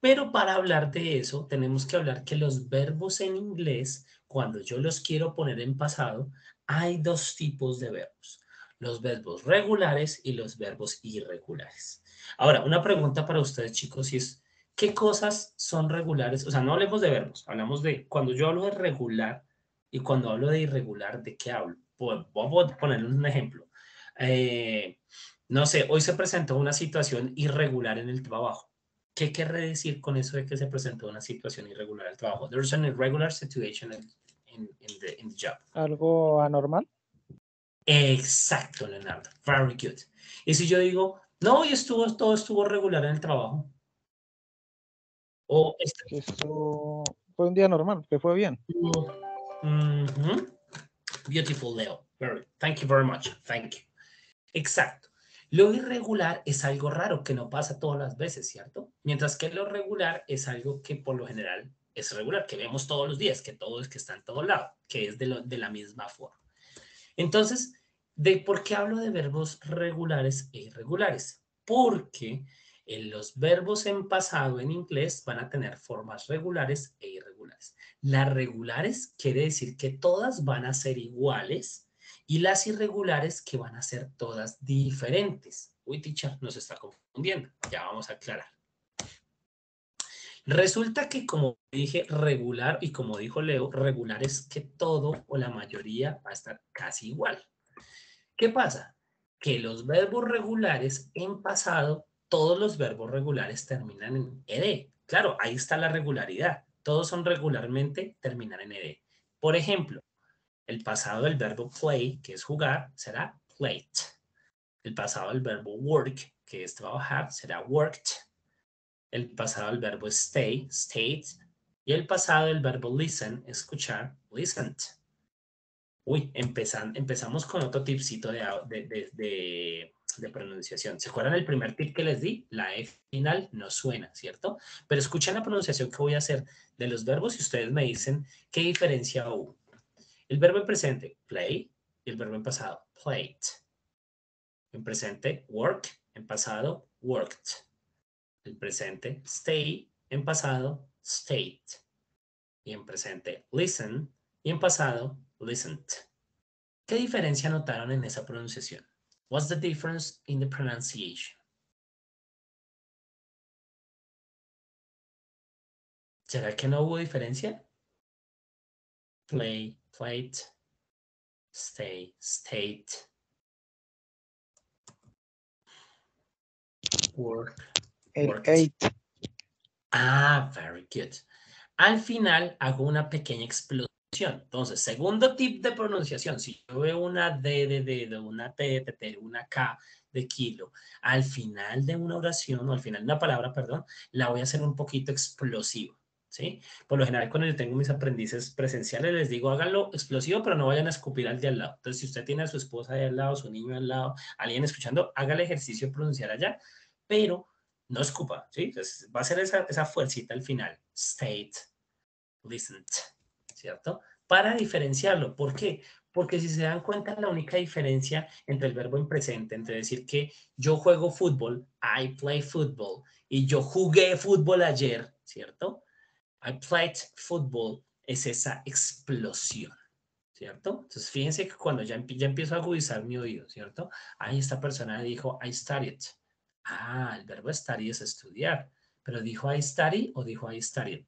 Pero para hablar de eso, tenemos que hablar que los verbos en inglés, cuando yo los quiero poner en pasado, hay dos tipos de verbos. Los verbos regulares y los verbos irregulares. Ahora, una pregunta para ustedes, chicos, y es, ¿qué cosas son regulares? O sea, no hablemos de verbos, hablamos de, cuando yo hablo de regular y cuando hablo de irregular, ¿de qué hablo? Pues, voy a ponerles un ejemplo. No sé, hoy se presentó una situación irregular en el trabajo. ¿Qué quiere decir con eso de que se presentó una situación irregular en el trabajo? There's an irregular situation in the job. ¿Algo anormal? Exacto, Leonardo. Very good. Y si yo digo, no, hoy todo estuvo regular en el trabajo. O Que eso fue un día normal, que fue bien. Beautiful, Leo. Thank you very much. Thank you. Exacto. Lo irregular es algo raro que no pasa todas las veces, ¿cierto? Mientras que lo regular es algo que por lo general es regular, que vemos todos los días, que todo es que está en todo lado, que es de la misma forma. Entonces, ¿por qué hablo de verbos regulares e irregulares? Porque los verbos en pasado en inglés van a tener formas regulares e irregulares. Las regulares quiere decir que todas van a ser iguales y las irregulares que van a ser todas diferentes. Uy, teacher, nos está confundiendo. Ya vamos a aclarar. Resulta que, como dije, regular, y como dijo Leo, regular es que todo o la mayoría va a estar casi igual. ¿Qué pasa? Que los verbos regulares en pasado, todos los verbos regulares terminan en ed. Claro, ahí está la regularidad. Todos son regularmente terminan en ed. Por ejemplo, el pasado del verbo play, que es jugar, será played. El pasado del verbo work, que es trabajar, será worked. El pasado del verbo stay, stayed. Y el pasado del verbo listen, escuchar, listened. Uy, empezamos con otro tipcito de pronunciación. ¿Se acuerdan el primer tip que les di? La E final no suena, ¿cierto? Pero escuchen la pronunciación que voy a hacer de los verbos y ustedes me dicen qué diferencia hubo. El verbo en presente, play, y el verbo en pasado, played. En presente, work, en pasado, worked. El presente, stay, en pasado, stayed. Y en presente, listen, y en pasado, listened. ¿Qué diferencia notaron en esa pronunciación? What's the difference in the pronunciation? ¿Será que no hubo diferencia? Play, played, stay, stayed, work, El worked. 8. Ah, very good. Al final hago una pequeña explosión. Entonces, segundo tip de pronunciación. Si yo veo una D de dedo, una T de tetero, una K de kilo, al final de una oración o al final de una palabra, perdón, la voy a hacer un poquito explosivo. ¿Sí? Por lo general, cuando yo tengo mis aprendices presenciales, les digo, háganlo explosivo, pero no vayan a escupir al de al lado. Entonces, si usted tiene a su esposa de al lado, su niño al lado, alguien escuchando, haga el ejercicio de pronunciar allá, pero no escupa, ¿sí? Entonces, va a ser esa fuercita al final. State, listened, ¿cierto? Para diferenciarlo. ¿Por qué? Porque si se dan cuenta, la única diferencia entre el verbo en presente, entre decir que yo juego fútbol, I play football, y yo jugué fútbol ayer, ¿cierto? I played football, es esa explosión, ¿cierto? Entonces, fíjense que cuando ya empiezo a agudizar mi oído, ¿cierto? Ahí esta persona dijo, I studied. Ah, el verbo study es estudiar, pero ¿dijo I study o dijo I studied?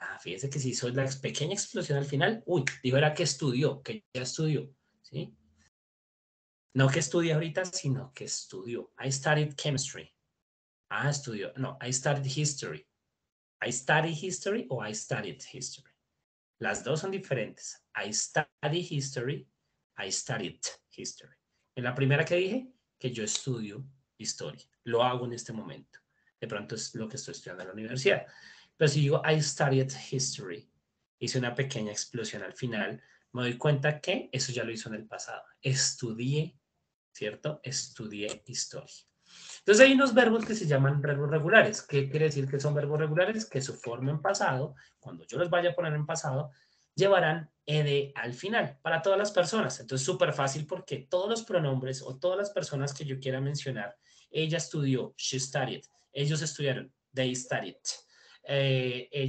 Ah, fíjense que si hizo la pequeña explosión al final, uy, dijo era que estudió, que ya estudió, ¿sí? No que estudia ahorita, sino que estudió. I studied chemistry. Ah, estudió. No, I studied history. I studied history o I studied history. Las dos son diferentes. I studied history, I studied history. En la primera que dije, que yo estudio historia. Lo hago en este momento. De pronto es lo que estoy estudiando en la universidad. Pero si digo, I studied history, hice una pequeña explosión al final, me doy cuenta que eso ya lo hizo en el pasado. Estudié, ¿cierto? Estudié historia. Entonces hay unos verbos que se llaman verbos regulares. ¿Qué quiere decir que son verbos regulares? Que su forma en pasado, cuando yo los vaya a poner en pasado, llevarán ed al final para todas las personas. Entonces súper fácil porque todos los pronombres o todas las personas que yo quiera mencionar, ella estudió, she studied, ellos estudiaron, they studied.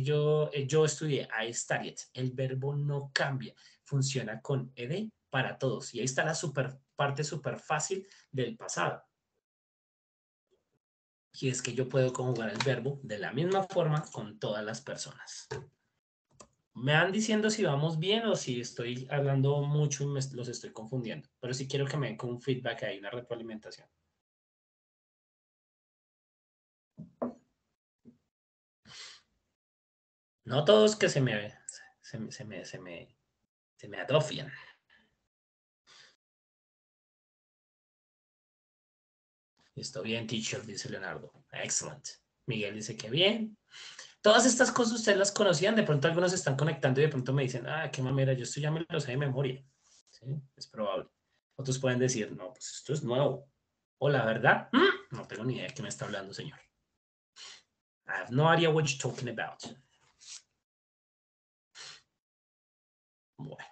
Yo estudié, I studied. El verbo no cambia, funciona con ed para todos. Y ahí está la parte súper fácil del pasado. Y es que yo puedo conjugar el verbo de la misma forma con todas las personas. Me van diciendo si vamos bien o si estoy hablando mucho y los estoy confundiendo. Pero sí quiero que me den con un feedback ahí, una retroalimentación. No todos que se me atrofian. Listo, bien, teacher, dice Leonardo. Excellent. Miguel dice que bien. Todas estas cosas ustedes las conocían, de pronto algunos se están conectando y de pronto me dicen, ah, qué mamera, yo esto ya me lo sé de memoria. ¿Sí? Es probable. Otros pueden decir, no, pues esto es nuevo. O la verdad, no tengo ni idea de qué me está hablando, señor. I have no idea what you're talking about. Bueno.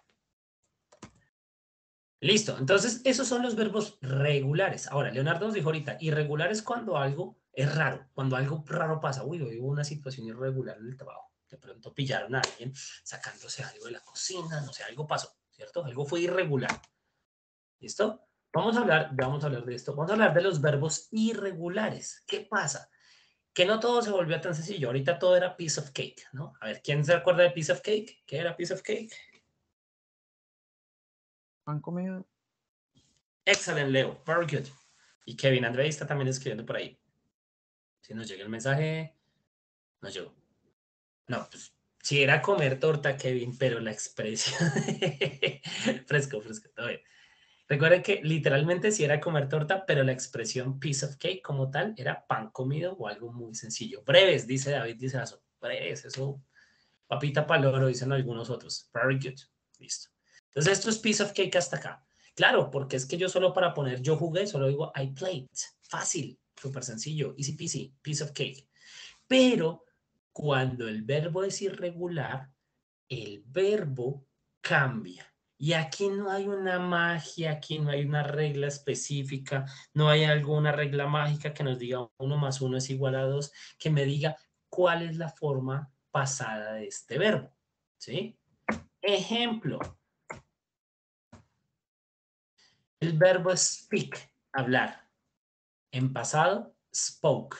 Listo, entonces esos son los verbos regulares. Ahora, Leonardo nos dijo ahorita, irregular es cuando algo es raro, cuando algo raro pasa. Uy, hoy hubo una situación irregular en el trabajo. De pronto pillaron a alguien sacándose algo de la cocina, no sé, algo pasó, ¿cierto? Algo fue irregular. ¿Listo? Vamos a hablar de esto. Vamos a hablar de los verbos irregulares. ¿Qué pasa? Que no todo se volvió tan sencillo. Ahorita todo era piece of cake, ¿no? A ver, ¿quién se acuerda de piece of cake? ¿Qué era piece of cake? ¿Han comido? Excellent, Leo. Very good. Y Kevin André está también escribiendo por ahí. Si nos llega el mensaje, no llegó. No, pues si era comer torta, Kevin, pero la expresión... fresco, todo bien. Recuerden que literalmente sí era comer torta, pero la expresión piece of cake como tal era pan comido o algo muy sencillo. Breves, dice David, dice eso. Breves, eso. Papita paloro, dicen algunos otros. Very good. Listo. Entonces esto es piece of cake hasta acá. Claro, porque es que yo solo para poner yo jugué, solo digo I played. Fácil, súper sencillo, easy peasy, piece of cake. Pero cuando el verbo es irregular, el verbo cambia. Y aquí no hay una magia, aquí no hay una regla específica, no hay alguna regla mágica que nos diga 1 más 1 es igual a 2, que me diga cuál es la forma pasada de este verbo. ¿Sí? Ejemplo. El verbo speak, hablar. En pasado, spoke.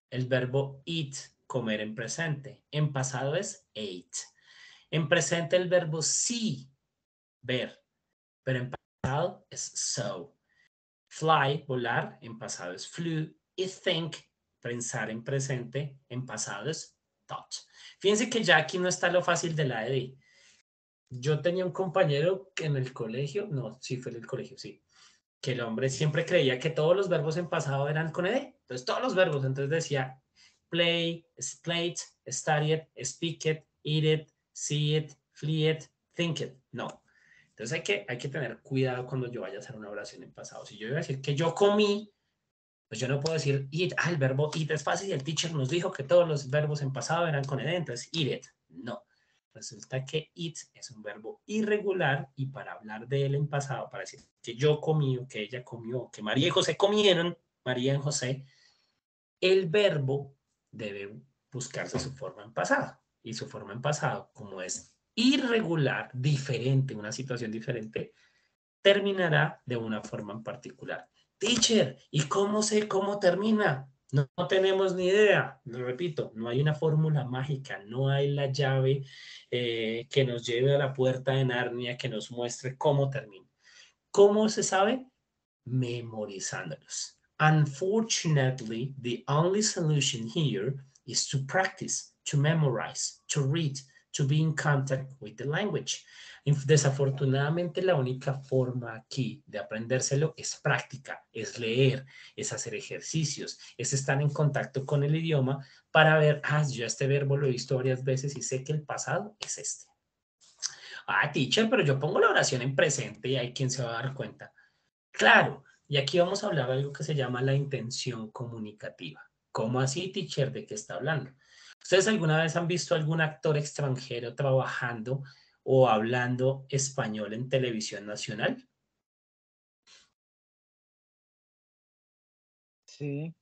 El verbo eat, comer en presente. En pasado es ate. En presente el verbo see, ver. Pero en pasado es saw. Fly, volar, en pasado es flew. Y think, pensar en presente, en pasado es thought. Fíjense que ya aquí no está lo fácil de la ED. Yo tenía un compañero que en el colegio, no, sí fue en el colegio, sí, que el hombre siempre creía que todos los verbos en pasado eran con ed. Entonces todos los verbos, entonces decía play, played, studied, speak it, eat it, see it, flee it, think it. No. Entonces hay que tener cuidado cuando yo vaya a hacer una oración en pasado. Si yo iba a decir que yo comí, pues yo no puedo decir eat. Ah, el verbo eat es fácil y el teacher nos dijo que todos los verbos en pasado eran con ed, entonces eat it. No. Resulta que eat es un verbo irregular y para hablar de él en pasado, para decir que yo comí o que ella comió, que María y José comieron, María y José, el verbo debe buscarse su forma en pasado. Y su forma en pasado, como es irregular, diferente, una situación diferente, terminará de una forma en particular. Teacher, ¿y cómo sé cómo termina? No, no tenemos ni idea. Lo repito, no hay una fórmula mágica, no hay la llave que nos lleve a la puerta de Narnia que nos muestre cómo termina. ¿Cómo se sabe? Memorizándolos. Unfortunately, the only solution here is to practice, to memorize, to read, to be in contact with the language. Desafortunadamente, la única forma aquí de aprendérselo es práctica, es leer, es hacer ejercicios, es estar en contacto con el idioma para ver, yo este verbo lo he visto varias veces y sé que el pasado es este. Teacher, pero yo pongo la oración en presente y hay quien se va a dar cuenta. Claro, y aquí vamos a hablar de algo que se llama la intención comunicativa. ¿Cómo así, teacher? ¿De qué está hablando? ¿Ustedes alguna vez han visto algún actor extranjero trabajando o hablando español en televisión nacional? Sí.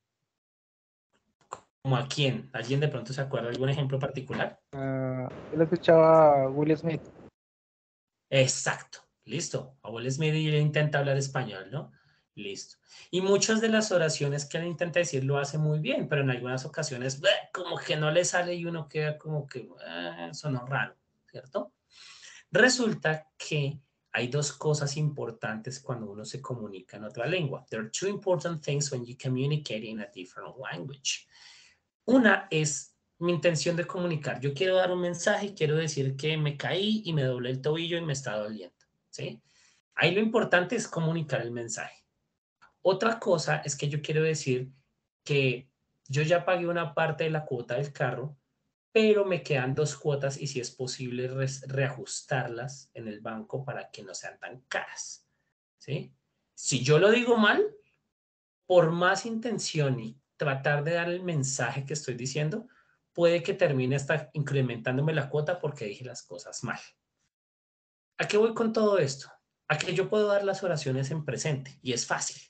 ¿Como a quién? ¿Alguien de pronto se acuerda de algún ejemplo particular? Yo le escuchaba a Will Smith. Exacto, listo. A Will Smith y él intenta hablar español, ¿no? Listo. Y muchas de las oraciones que él intenta decir lo hace muy bien, pero en algunas ocasiones como que no le sale y uno queda como que sonó raro, ¿cierto? Resulta que hay dos cosas importantes cuando uno se comunica en otra lengua. There are two important things when you communicate in a different language. Una es mi intención de comunicar. Yo quiero dar un mensaje, quiero decir que me caí y me doblé el tobillo y me está doliendo, ¿sí? Ahí lo importante es comunicar el mensaje. Otra cosa es que yo quiero decir que yo ya pagué una parte de la cuota del carro, pero me quedan 2 cuotas y si es posible reajustarlas en el banco para que no sean tan caras, ¿sí? Si yo lo digo mal, por más intención y tratar de dar el mensaje que estoy diciendo, puede que termine hasta incrementándome la cuota porque dije las cosas mal. ¿A qué voy con todo esto? A que yo puedo dar las oraciones en presente y es fácil.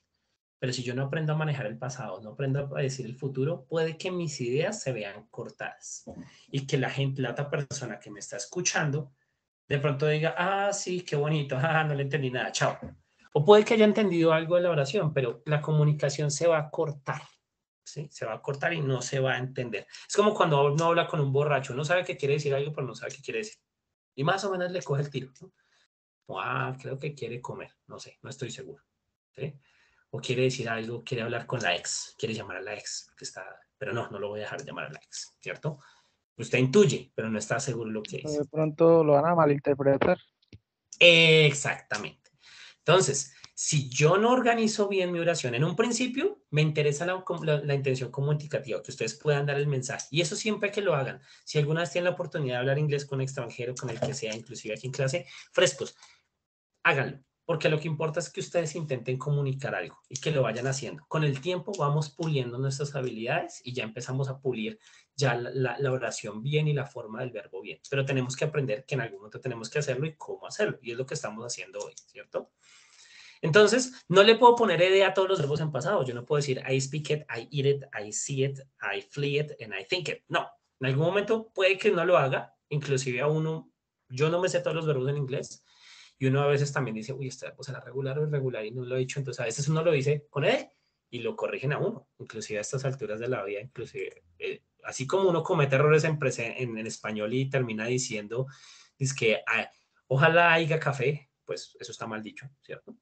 Pero si yo no aprendo a manejar el pasado, no aprendo a decir el futuro, puede que mis ideas se vean cortadas y que la gente, la otra persona que me está escuchando, de pronto diga, sí, qué bonito, no le entendí nada, chao. O puede que haya entendido algo de la oración, pero la comunicación se va a cortar, ¿sí? Se va a cortar y no se va a entender. Es como cuando uno habla con un borracho, uno sabe que quiere decir algo, pero no sabe qué quiere decir. Y más o menos le coge el tiro, ¿no? Creo que quiere comer, no sé, no estoy seguro, ¿sí? O quiere decir algo, quiere hablar con la ex, quiere llamar a la ex, que está, pero no lo voy a dejar de llamar a la ex, ¿cierto? Usted intuye, pero no está seguro lo que dice. De pronto lo van a malinterpretar. Exactamente. Entonces, si yo no organizo bien mi oración en un principio, me interesa la intención comunicativa, que ustedes puedan dar el mensaje. Y eso siempre que lo hagan. Si alguna vez tienen la oportunidad de hablar inglés con un extranjero, con el que sea, inclusive aquí en clase, frescos, háganlo. Porque lo que importa es que ustedes intenten comunicar algo y que lo vayan haciendo. Con el tiempo vamos puliendo nuestras habilidades y ya empezamos a pulir ya la oración bien y la forma del verbo bien. Pero tenemos que aprender que en algún momento tenemos que hacerlo y cómo hacerlo. Y es lo que estamos haciendo hoy, ¿cierto? Entonces, no le puedo poner ed a todos los verbos en pasado. Yo no puedo decir I speak it, I eat it, I see it, I flee it, and I think it. No, en algún momento puede que no lo haga. Inclusive a uno, yo no me sé todos los verbos en inglés. Y uno a veces también dice, uy, este verbo será regular o irregular y no lo he dicho. Entonces a veces uno lo dice con ed y lo corrigen a uno. Inclusive a estas alturas de la vida, inclusive, así como uno comete errores en español y termina diciendo, es que ojalá haya café, pues eso está mal dicho, ¿cierto?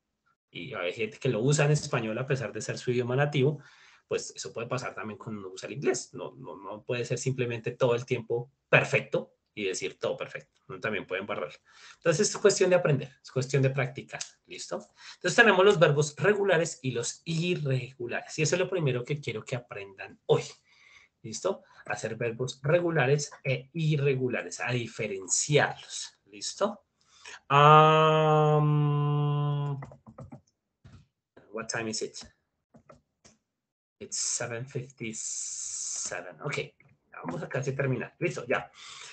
Y hay gente que lo usa en español a pesar de ser su idioma nativo, pues eso puede pasar también cuando uno usa el inglés. No puede ser simplemente todo el tiempo perfecto y decir todo perfecto. Uno también puede embarrar. Entonces es cuestión de aprender, es cuestión de practicar. ¿Listo? Entonces tenemos los verbos regulares y los irregulares. Y eso es lo primero que quiero que aprendan hoy. ¿Listo? Hacer verbos regulares e irregulares, a diferenciarlos. ¿Listo? What time is it? It's 7:57. Ok, vamos a casi terminar. Listo, ya.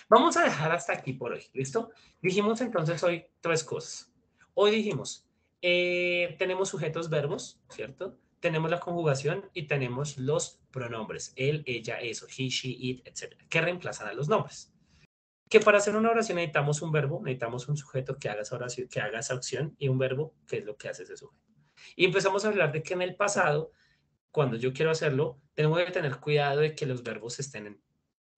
Vamos a dejar hasta aquí por hoy. ¿Listo? Dijimos entonces hoy 3 cosas. Hoy dijimos, tenemos sujetos, verbos, ¿cierto? Tenemos la conjugación y tenemos los pronombres. Él, ella, eso, he, she, it, etc. Que reemplazan a los nombres. Que para hacer una oración necesitamos un verbo, necesitamos un sujeto que haga esa oración, que haga esa acción y un verbo que es lo que hace ese sujeto. Y empezamos a hablar de que en el pasado, cuando yo quiero hacerlo, tengo que tener cuidado de que los verbos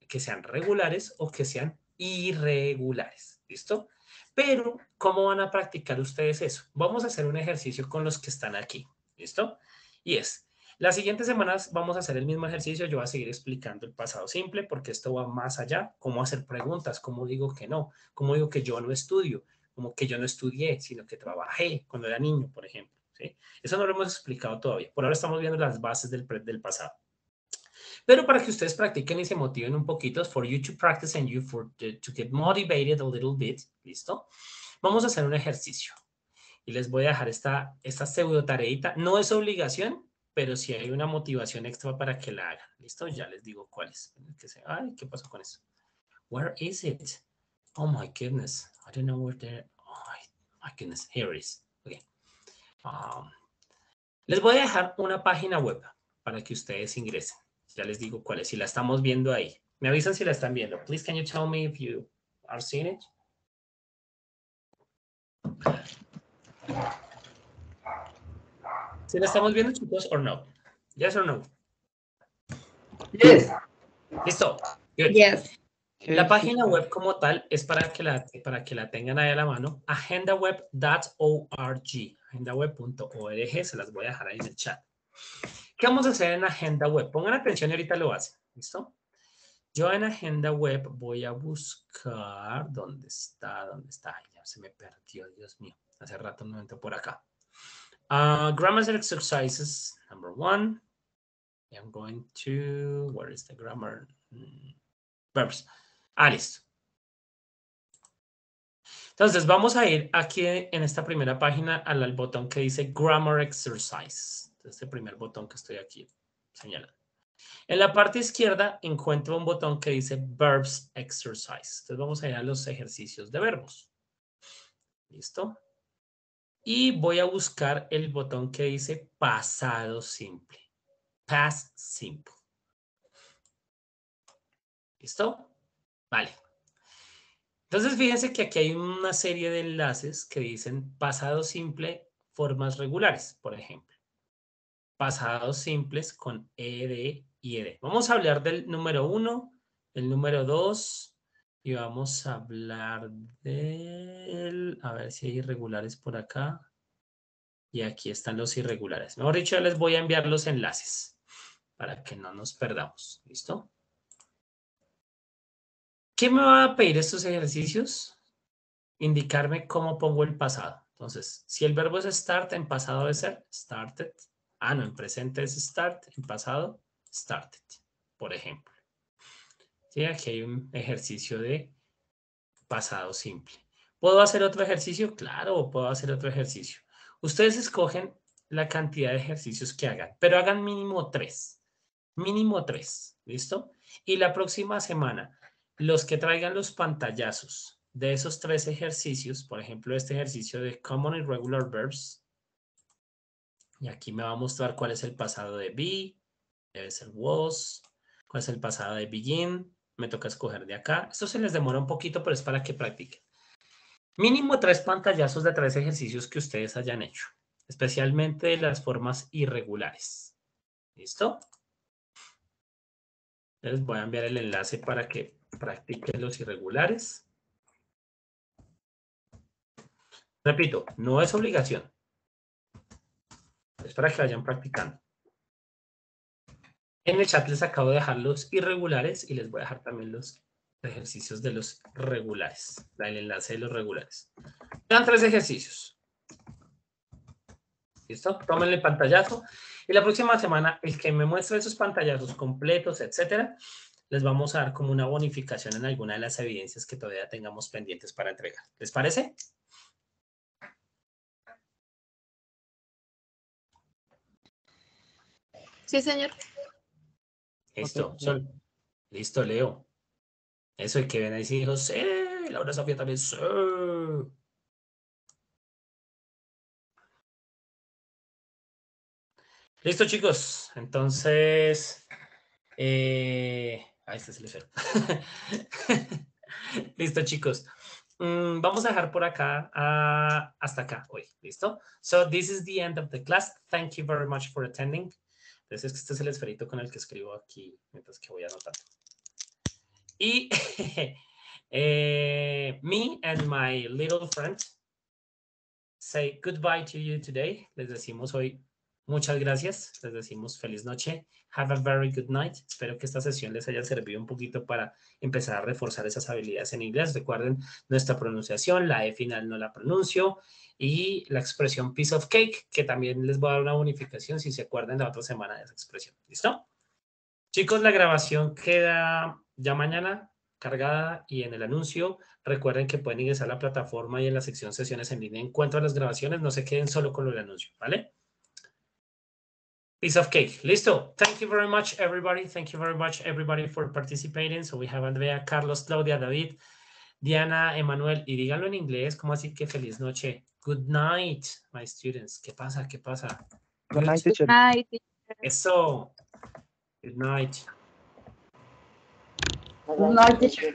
que sean regulares o que sean irregulares. ¿Listo? Pero, ¿cómo van a practicar ustedes eso? Vamos a hacer un ejercicio con los que están aquí. ¿Listo? Y las siguientes semanas vamos a hacer el mismo ejercicio. Yo voy a seguir explicando el pasado simple porque esto va más allá. Cómo hacer preguntas, cómo digo que no, cómo digo que yo no estudio, como que yo no estudié, sino que trabajé cuando era niño, por ejemplo. ¿Sí? Eso no lo hemos explicado todavía. Por ahora estamos viendo las bases del pasado. Pero para que ustedes practiquen y se motiven un poquito, for you to practice and you to get motivated a little bit, ¿listo? Vamos a hacer un ejercicio. Y les voy a dejar esta pseudo tareita. No es obligación, pero sí hay una motivación extra para que la hagan. ¿Listo? Ya les digo cuál es. Ay, ¿qué pasó con eso? Where is it? Oh my goodness. I don't know where there. Oh my goodness. Here it is. Okay. Les voy a dejar una página web para que ustedes ingresen. Ya les digo cuál es. Si la estamos viendo ahí. Me avisan si la están viendo. Please, can you tell me if you are seeing it? ¿Si la estamos viendo, chicos, o no? Yes or no? Yes. ¿Listo? Good. Yes. La página web como tal es para que la tengan ahí a la mano. agendaweb.org. agendaweb.org. Se las voy a dejar ahí en el chat. ¿Qué vamos a hacer en Agenda Web? Pongan atención y ahorita lo hacen. ¿Listo? Yo en Agenda Web voy a buscar... ¿Dónde está? Ay, ya se me perdió, Dios mío. Hace rato no entro por acá. Grammar exercises, number 1. I'm going to... Where is the grammar? Verbs. Listo. Entonces, vamos a ir aquí en esta primera página al botón que dice Grammar Exercise. Este primer botón que estoy aquí señalando. En la parte izquierda encuentro un botón que dice Verbs Exercise. Entonces, vamos a ir a los ejercicios de verbos. ¿Listo? Y voy a buscar el botón que dice pasado simple. Past simple. ¿Listo? Vale. Entonces, fíjense que aquí hay una serie de enlaces que dicen pasado simple, formas regulares, por ejemplo. Pasados simples con ED y ED. Vamos a hablar del número 1, el número 2 y vamos a hablar del... A ver si hay irregulares por acá. Y aquí están los irregulares. Mejor dicho, les voy a enviar los enlaces para que no nos perdamos. ¿Listo? ¿Qué me va a pedir estos ejercicios? Indicarme cómo pongo el pasado. Entonces, si el verbo es start, en pasado debe ser started. No, en presente es start, en pasado, started, por ejemplo. ¿Sí? Aquí hay un ejercicio de pasado simple. ¿Puedo hacer otro ejercicio? Claro, puedo hacer otro ejercicio. Ustedes escogen la cantidad de ejercicios que hagan, pero hagan mínimo 3. Mínimo 3, ¿listo? Y la próxima semana, los que traigan los pantallazos de esos 3 ejercicios, por ejemplo, este ejercicio de Common Irregular Verbs, y aquí me va a mostrar cuál es el pasado de be, debe ser was, cuál es el pasado de begin, me toca escoger de acá. Esto se les demora un poquito, pero es para que practiquen. Mínimo 3 pantallazos de 3 ejercicios que ustedes hayan hecho, especialmente de las formas irregulares. ¿Listo? Les voy a enviar el enlace para que practiquen los irregulares. Repito, no es obligación. Es para que vayan practicando. En el chat les acabo de dejar los irregulares y les voy a dejar también los ejercicios de los regulares. El enlace de los regulares. Quedan 3 ejercicios. ¿Listo? Tómenle el pantallazo. Y la próxima semana, el que me muestre esos pantallazos completos, etcétera, les vamos a dar como una bonificación en alguna de las evidencias que todavía tengamos pendientes para entregar. ¿Les parece? Sí, señor. Listo. Okay. Listo, Leo. Eso, el que ven ahí sí dijo, sí. Laura Sofía también, sí. Listo, chicos. Entonces, este es el efecto. Listo, chicos. Vamos a dejar por acá hasta acá hoy. ¿Listo? So, this is the end of the class. Thank you very much for attending. Entonces, este es el esferito con el que escribo aquí mientras que voy anotando. Y me and my little friend say goodbye to you today. Les decimos hoy muchas gracias. Les decimos feliz noche. Have a very good night. Espero que esta sesión les haya servido un poquito para empezar a reforzar esas habilidades en inglés. Recuerden nuestra pronunciación, la E final no la pronuncio, y la expresión piece of cake, que también les voy a dar una bonificación si se acuerdan la otra semana de esa expresión. ¿Listo? Chicos, la grabación queda ya mañana cargada y en el anuncio. Recuerden que pueden ingresar a la plataforma y en la sección sesiones en línea encuentran las grabaciones. No se queden solo con el anuncio, ¿vale? Piece of cake. Listo. Thank you very much, everybody. Thank you very much, everybody, for participating. So we have Andrea, Carlos, Claudia, David, Diana, Emanuel. Y díganlo en inglés. ¿Cómo así que feliz noche? Good night, my students. ¿Qué pasa? ¿Qué pasa? Good night, teacher. Ay, sí. Eso. Good night. Good night, teacher.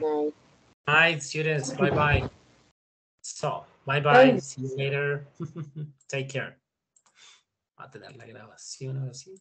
Night, students. Bye-bye. So, bye-bye. See you later. Take care. Va a tener la grabación ahora sí.